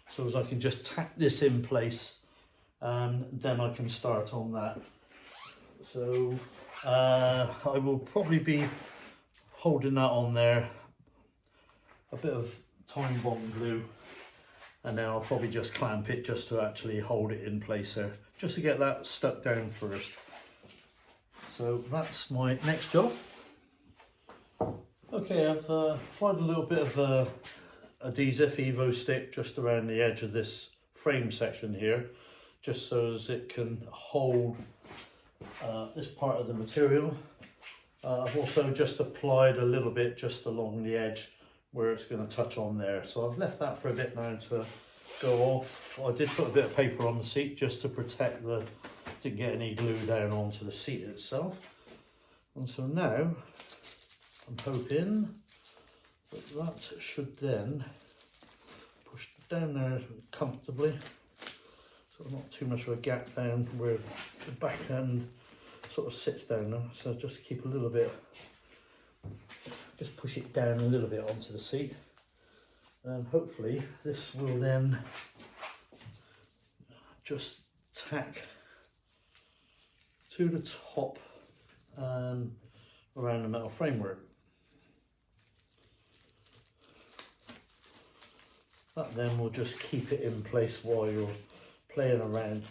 Speaker 1: so as I can just tack this in place, and then I can start on that. So I will probably be holding that on there, a bit of Time Bomb glue, and then I'll probably just clamp it just to actually hold it in place there, just to get that stuck down first. So that's my next job. Okay, I've applied a little bit of adhesive Evo stick just around the edge of this frame section here, just so as it can hold this part of the material. I've also just applied a little bit just along the edge where it's going to touch on there. So I've left that for a bit now to go off. I did put a bit of paper on the seat just to protect didn't get any glue down onto the seat itself. And so now I'm hoping that should then push down there comfortably, so not too much of a gap down where the back end sort of sits down now. So just keep a little bit, just push it down a little bit onto the seat, and hopefully this will then just tack to the top and around the metal framework. That then will just keep it in place while you're playing around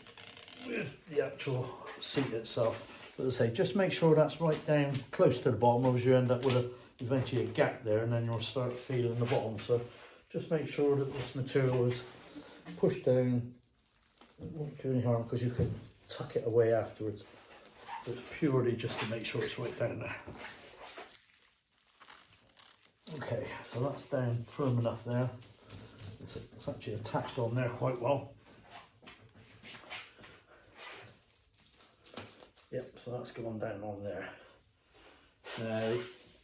Speaker 1: with the actual seat itself. But as I say, just make sure that's right down close to the bottom, otherwise you end up with eventually a gap there, and then you'll start feeling the bottom. So just make sure that this material is pushed down. It won't do any harm because you can tuck it away afterwards. So it's purely just to make sure it's right down there. Okay, so that's down firm enough there. It's actually attached on there quite well. Yep, so that's gone down on there. Now,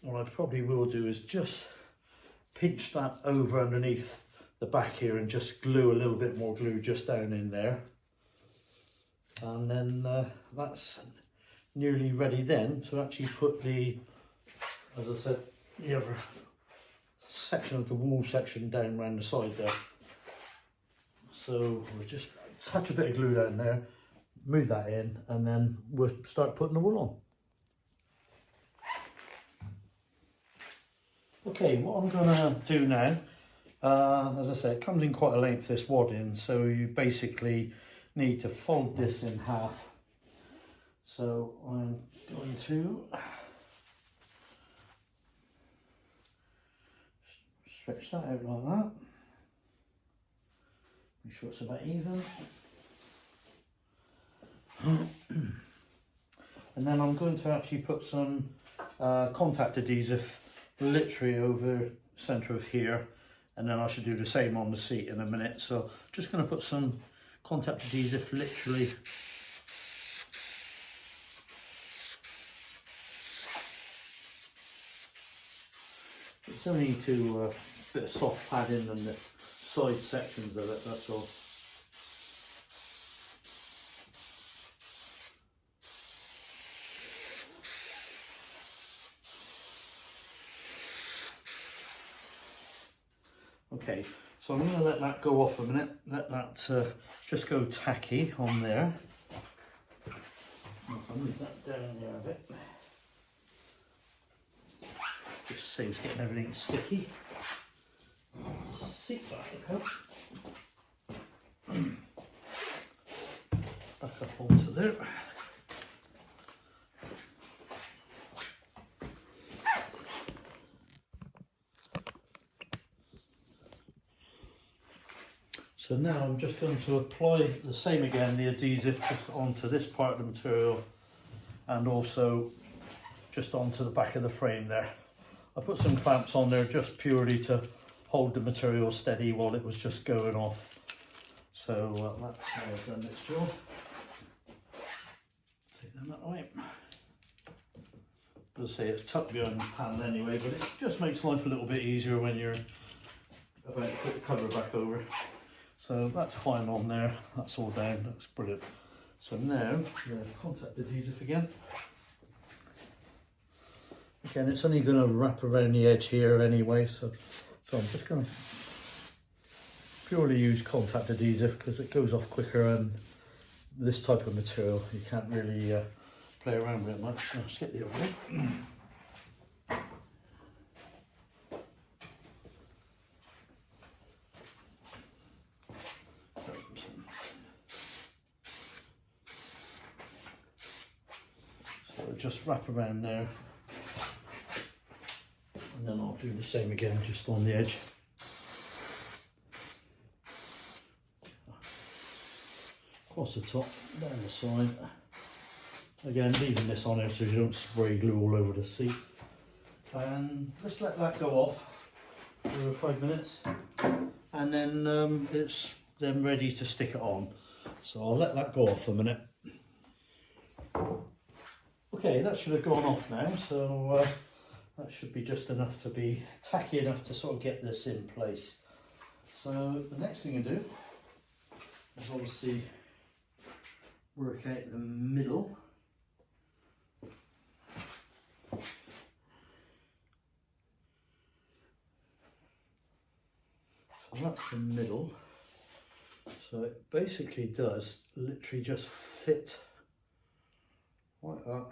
Speaker 1: what I probably will do is just pinch that over underneath the back here and just glue a little bit more glue just down in there. And then that's nearly ready then to actually put as I said, the other section of the wall section down around the side there. So we'll just touch a bit of glue down there, move that in, and then we'll start putting the wool on. Okay, what I'm gonna do now, as I said, it comes in quite a length, this wadding, so you basically need to fold this in half. So I'm going to stretch that out like that. Make sure it's about even. And then I'm going to actually put some contact adhesive literally over the centre of here, and then I should do the same on the seat in a minute. So just going to put some contact adhesive literally it's only to a bit of soft padding in the side sections of it, that's all. Okay, so I'm going to let that go off a minute, let that just go tacky on there. I'll move that down there a bit. Just saves getting everything sticky. Seat back up. Back up onto there. So now I'm just going to apply the same again, the adhesive, just onto this part of the material and also just onto the back of the frame there. I put some clamps on there just purely to hold the material steady while it was just going off. So that's how I've done this job. Take them that way. As I say, it's tucked behind the panel anyway, but it just makes life a little bit easier when you're about to put the cover back over. So that's fine on there, that's all down, that's brilliant. So now, the contact adhesive again. Again, it's only going to wrap around the edge here anyway, so I'm just going to purely use contact adhesive because it goes off quicker, and this type of material you can't really play around with it much. Let's get the other one. So just wrap around there, and then I'll do the same again just on the edge. Across the top, down the side. Again, leaving this on here so you don't spray glue all over the seat. And just let that go off for 5 minutes, and then it's then ready to stick it on. So I'll let that go off a minute. Okay, that should have gone off now, so that should be just enough to be tacky enough to sort of get this in place. So the next thing I do is obviously work out the middle. So that's the middle. So it basically does literally just fit like that.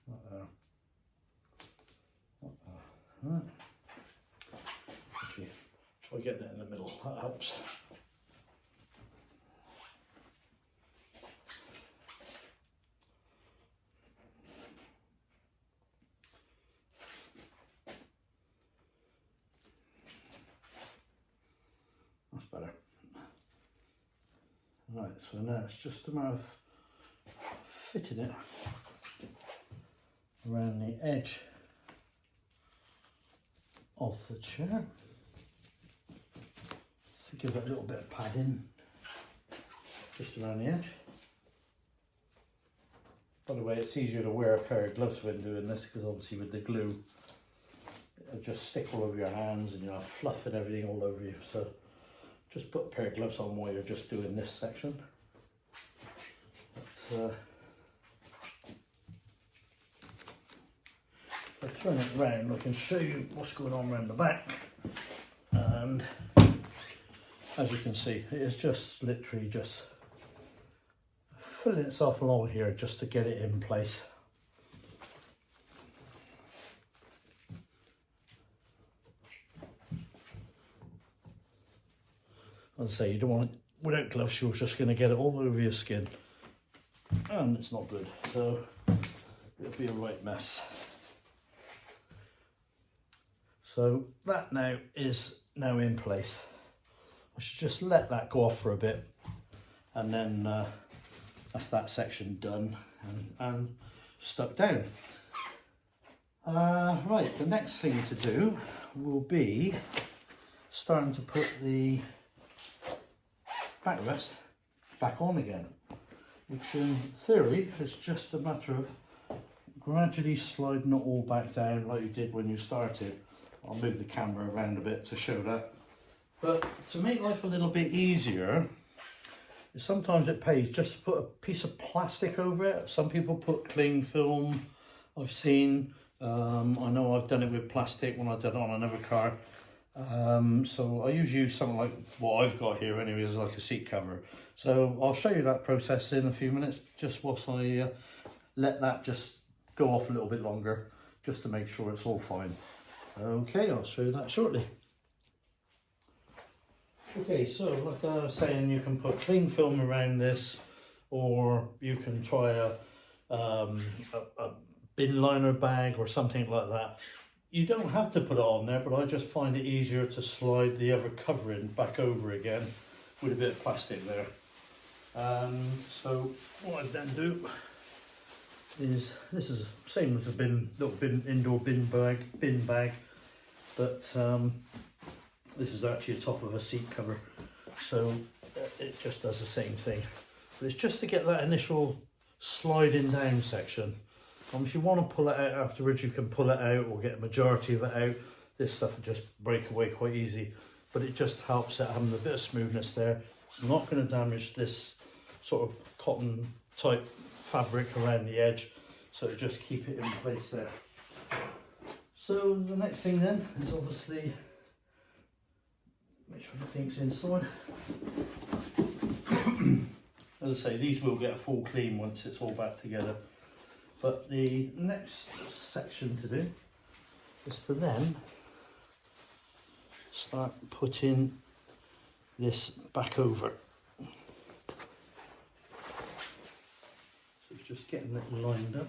Speaker 1: Like that. Like that. Right. Actually, try getting it in the middle, that helps. That's better. Right, so now it's just a matter of fitting it around the edge of the chair to give it a little bit of padding just around the edge. By the way, it's easier to wear a pair of gloves when doing this because obviously with the glue it'll just stick all over your hands and you'll have fluff and everything all over you. So just put a pair of gloves on while you're just doing this section. But, if I turn it round, I can show you what's going on around the back. And as you can see, it is just literally just filling itself along here just to get it in place. As I say, you don't want it without gloves, you're just going to get it all over your skin, and it's not good, so it'll be a right mess. So that now is in place. I should just let that go off for a bit, and then that's that section done and stuck down. Right, the next thing to do will be starting to put the backrest back on again, which in theory is just a matter of gradually sliding it all back down like you did when you started. I'll move the camera around a bit to show that. But to make life a little bit easier, sometimes it pays just to put a piece of plastic over it. Some people put cling film, I've seen. I know I've done it with plastic when I did it on another car. So I usually use something like what I've got here anyway, as like a seat cover. So I'll show you that process in a few minutes, just whilst I let that just go off a little bit longer, just to make sure it's all fine. Okay, I'll show you that shortly. Okay, so like I was saying, you can put cling film around this, or you can try a bin liner bag or something like that. You don't have to put it on there, but I just find it easier to slide the other covering back over again with a bit of plastic there. So what I then do is, this is the same as a indoor bin bag, but this is actually the top of a seat cover. So it just does the same thing. But it's just to get that initial sliding down section. If you want to pull it out afterwards, you can pull it out or get a majority of it out. This stuff will just break away quite easy, but it just helps it having a bit of smoothness there. It's not going to damage this sort of cotton type fabric around the edge, so just keep it in place there. So the next thing then is obviously make sure everything's inside. As I say, these will get a full clean once it's all back together. But the next section to do is to then start putting this back over. So it's just getting it lined up.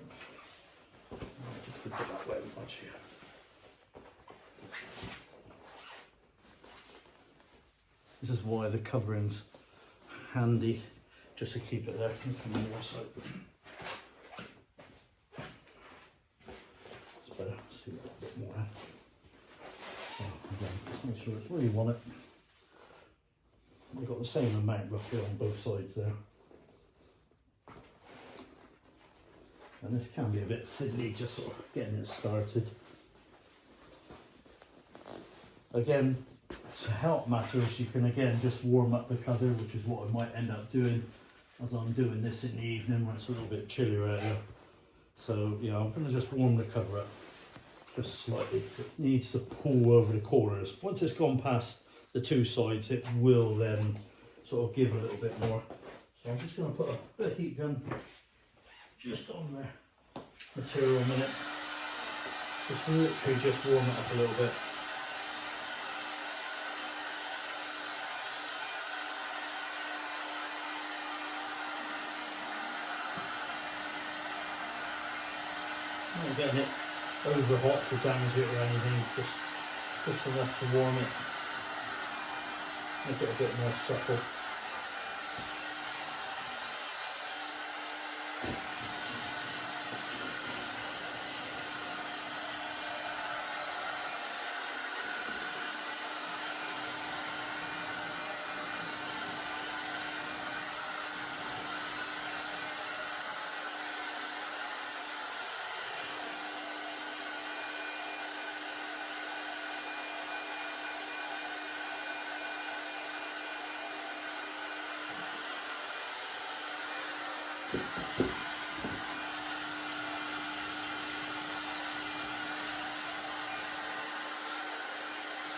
Speaker 1: I'll just put that way much here. This is why the covering's handy, just to keep it there. Come on the other side. It's better. See that a bit more. So again, make sure it's where you want it. We've got the same amount roughly on both sides there. And this can be a bit fiddly, just sort of getting it started. Again, to help matters, you can again just warm up the cover, which is what I might end up doing as I'm doing this in the evening when it's a little bit chillier out there. So yeah, I'm going to just warm the cover up just slightly. It needs to pull over the corners. Once it's gone past the two sides, it will then sort of give a little bit more. So I'm just going to put a bit of heat gun just on the material a minute. Just literally just warm it up a little bit. Not getting it over hot to damage it or anything, just enough to warm it, make it a bit more supple.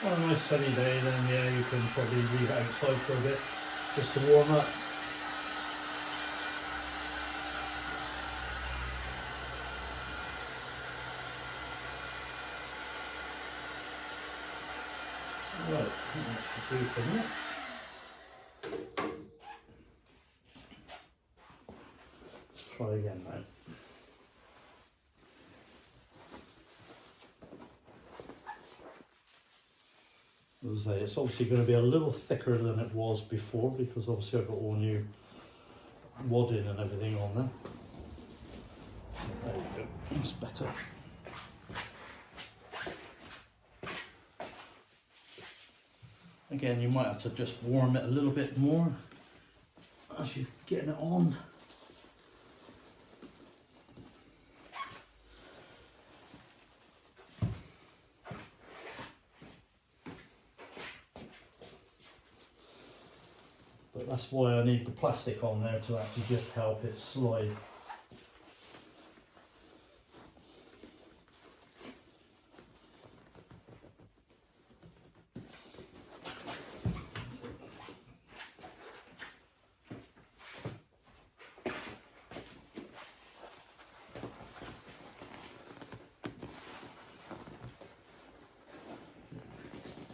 Speaker 1: On a nice sunny day, then yeah, you can probably leave it outside for a bit just to warm up. Right, that should do for now. Let's try again now. As I say, it's obviously going to be a little thicker than it was before because obviously I've got all new wadding and everything on there. There you go, that's better. Again, you might have to just warm it a little bit more as you're getting it on. But that's why I need the plastic on there to actually just help it slide.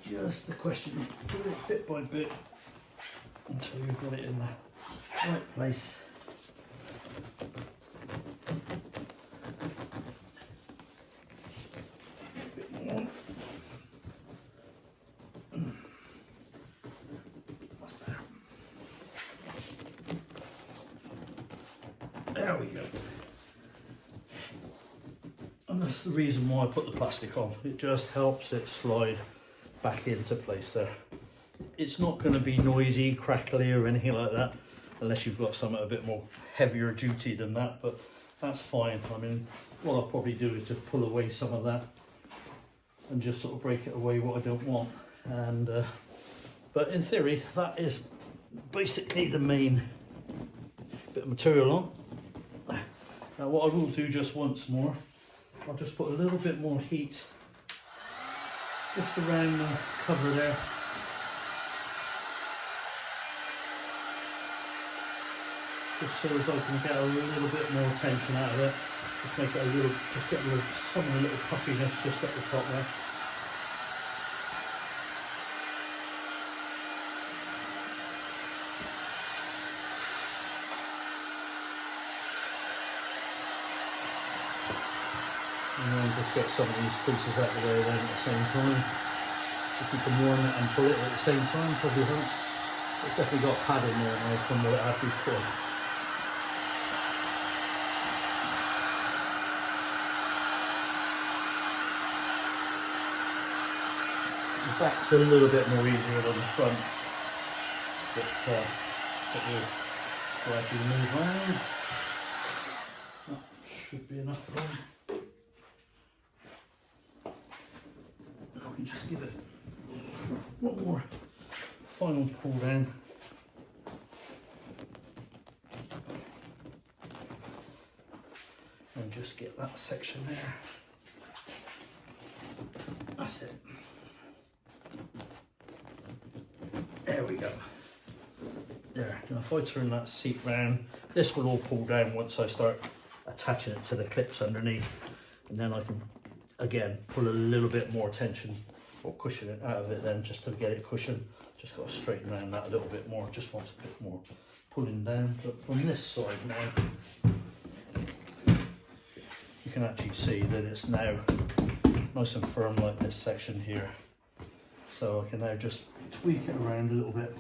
Speaker 1: Just the question of doing it bit by bit until you've got it in the right place. A bit more. That's better. There we go. And that's the reason why I put the plastic on. It just helps it slide back into place there. it's not going to be noisy, crackly or anything like that, unless you've got something a bit more heavier duty than that, but that's fine. I mean, what I'll probably do is just pull away some of that and just sort of break it away what I don't want. And but in theory, that is basically the main bit of material on. Now what I will do just once more, I'll just put a little bit more heat just around the cover there. Just so as I can get a little bit more tension out of it. Just make it a little, just get rid of some of the little puffiness just at the top there. And then just get some of these creases out of the way then at the same time. If you can warm it and pull it at the same time, probably helps. It's definitely got padding there now from what it had before. The back's a little bit more easier than the front, but it will gradually move around. That should be enough for them. I can just give it one more final pull down. And just get that section there. That's it. There we go. There. Now if I turn that seat round, this will all pull down once I start attaching it to the clips underneath, and then I can again pull a little bit more tension or cushion it out of it then just to get it cushioned. Just got to straighten around that a little bit more, just wants a bit more pulling down. But from this side now, you can actually see that it's now nice and firm like this section here. So I can now just tweak it around a little bit.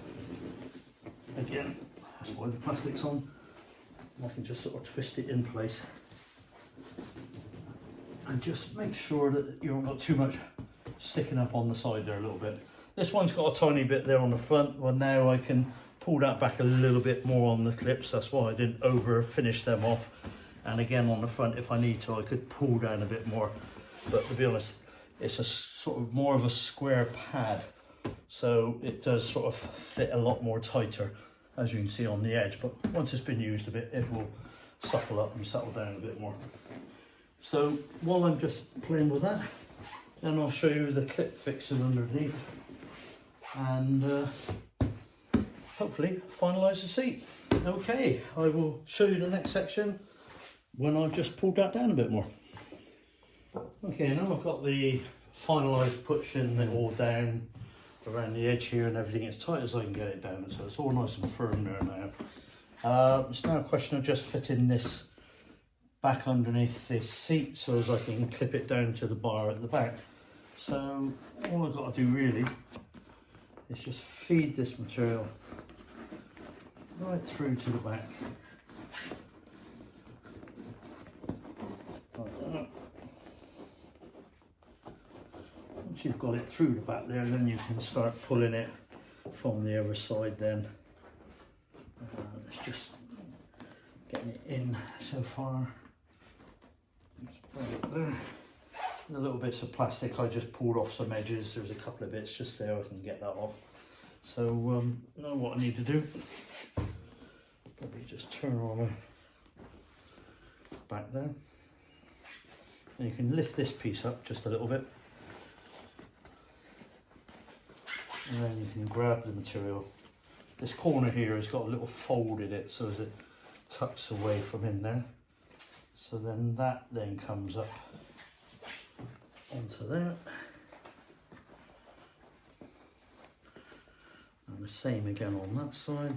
Speaker 1: Again, that's why the plastic's on. I can just sort of twist it in place. And just make sure that you haven't got too much sticking up on the side there a little bit. This one's got a tiny bit there on the front. Well, now I can pull that back a little bit more on the clips. That's why I didn't over finish them off. And again on the front, if I need to, I could pull down a bit more. But to be honest, it's a sort of more of a square pad. So it does sort of fit a lot more tighter, as you can see on the edge. But once it's been used a bit, it will supple up and settle down a bit more. So while I'm just playing with that, then I'll show you the clip fixing underneath and hopefully finalise the seat. Okay, I will show you the next section when I've just pulled that down a bit more. Okay, now I've got the finalised pushing it all down around the edge here and everything as tight as I can get it down, so it's all nice and firm there now. It's now a question of just fitting this back underneath this seat so as I can clip it down to the bar at the back. So all I've got to do really is just feed this material right through to the back. Like that. Once you've got it through the back there, then you can start pulling it from the other side then. It's just getting it in so far. Just put it there. The little bits of plastic I just pulled off some edges. There's a couple of bits just there, I can get that off. So know what I need to do. Probably just turn on the back there. And you can lift this piece up just a little bit. And then you can grab the material. This corner here has got a little fold in it so as it tucks away from in there. So then that then comes up onto that. And the same again on that side.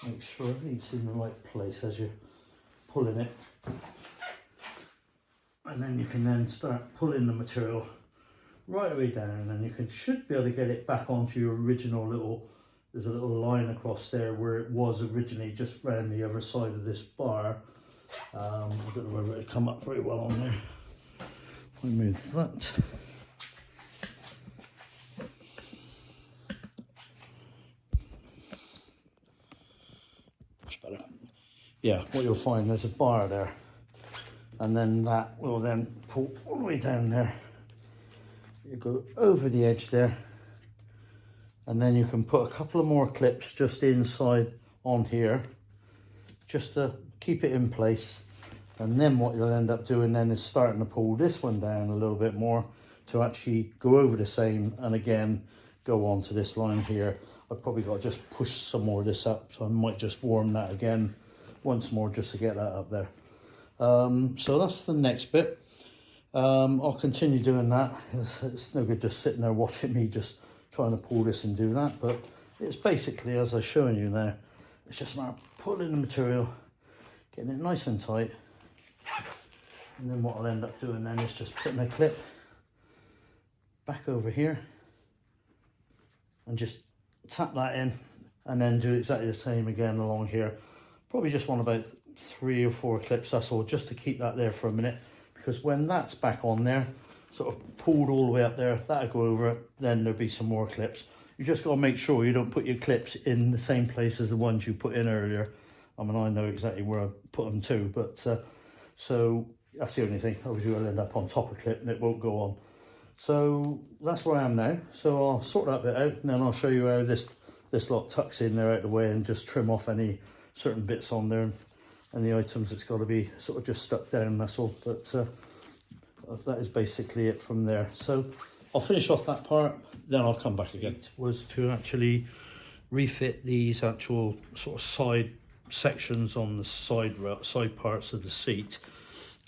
Speaker 1: Make sure everything's in the right place as you're pulling it. And and then you can then start pulling the material right away down, and you should be able to get it back onto your original little, there's a little line across there where it was originally, just round the other side of this bar. I don't know whether it'll come up very well on there. I'll move that. Much better. Yeah, what you'll find, there's a bar there, and then that will then pull all the way down there. You go over the edge there, and then you can put a couple of more clips just inside on here, just to keep it in place. And then what you'll end up doing then is starting to pull this one down a little bit more to actually go over the same, and again go on to this line here. I've probably got to just push some more of this up, so I might just warm that again once more just to get that up there. So that's the next bit. I'll continue doing that. It's no good just sitting there watching me just trying to pull this and do that, but it's basically, as I've shown you there, it's just about pulling the material, getting it nice and tight, and then what I'll end up doing then is just putting a clip back over here and just tap that in, and then do exactly the same again along here. Probably just want about 3 or 4 clips, that's all, just to keep that there for a minute, because when that's back on there, sort of pulled all the way up there, that'll go over it, then there'll be some more clips. You just got to make sure you don't put your clips in the same place as the ones you put in earlier. I mean, I know exactly where I put them to, but so that's the only thing. Obviously, you'll end up on top of a clip and it won't go on. So that's where I am now. So I'll sort that bit out, and then I'll show you how this lot tucks in there out of the way, and just trim off any certain bits on there and the items that's got to be sort of just stuck down, that's all. But that is basically it from there. So I'll finish off that part, then I'll come back again. It was to actually refit these actual sort of side sections on the side parts of the seat.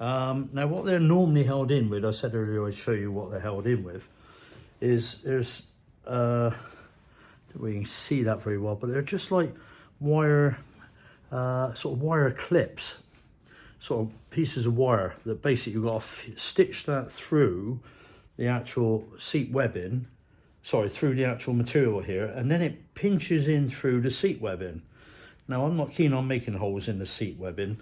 Speaker 1: Now what they're normally held in with, I said earlier I'd show you what they're held in with, is there's, I don't know if you can see that very well, but they're just like wire, sort of wire clips, sort of pieces of wire that basically you've got to stitch that through the actual seat webbing, sorry, through the actual material here, and then it pinches in through the seat webbing. Now I'm not keen on making holes in the seat webbing,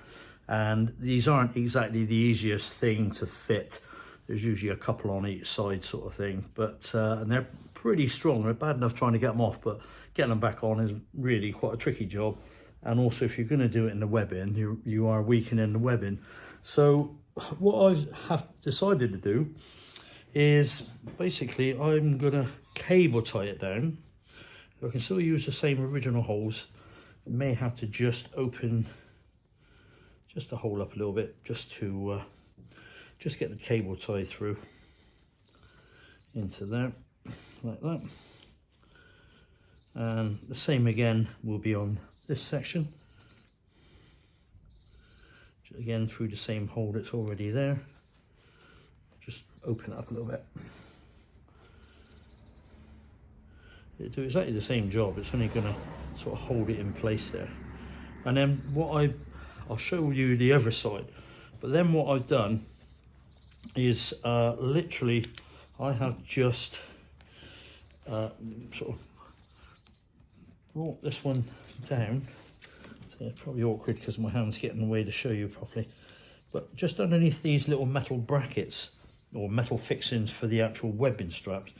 Speaker 1: and these aren't exactly the easiest thing to fit. There's usually a couple on each side sort of thing, but and they're pretty strong. They're bad enough trying to get them off, but getting them back on is really quite a tricky job. And also, if you're going to do it in the webbing, you are weakening the webbing. So what I have decided to do is basically I'm going to cable tie it down. I can still use the same original holes. I may have to just open just the hole up a little bit, just to just get the cable tie through into there, like that. And the same again will be on this section. Again, through the same hole that's already there. Just open it up a little bit. It'll do exactly the same job, it's only going to sort of hold it in place there. And then what I'll show you the other side, but then what I've done is literally I have just sort of brought this one down. So it's probably awkward because my hand's getting in the way to show you properly, but just underneath these little metal brackets or metal fixings for the actual webbing straps,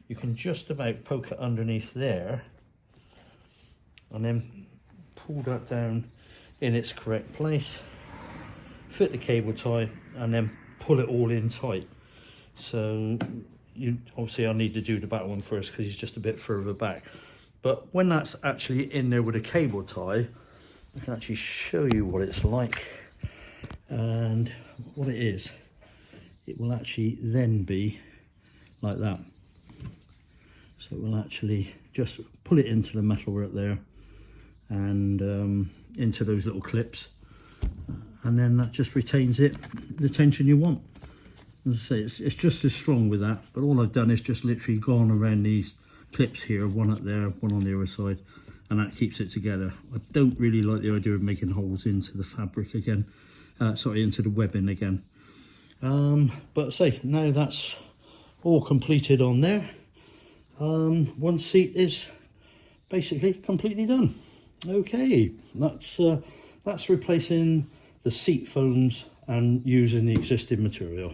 Speaker 1: you can just about poke it underneath there and then pull that down in its correct place, fit the cable tie, and then pull it all in tight. So obviously I need to do the back one first because it's just a bit further back, but when that's actually in there with a cable tie, I can actually show you what it's like. And what it is, it will actually then be like that. So it will actually just pull it into the metal right there, and into those little clips, and then that just retains it, the tension you want. As I say, it's just as strong with that, but all I've done is just literally gone around these clips here, one up there, one on the other side, and that keeps it together. I don't really like the idea of making holes into the fabric again, sorry, into the webbing again. But say, now that's all completed on there. One seat is basically completely done. Okay, that's replacing the seat foams and using the existing material.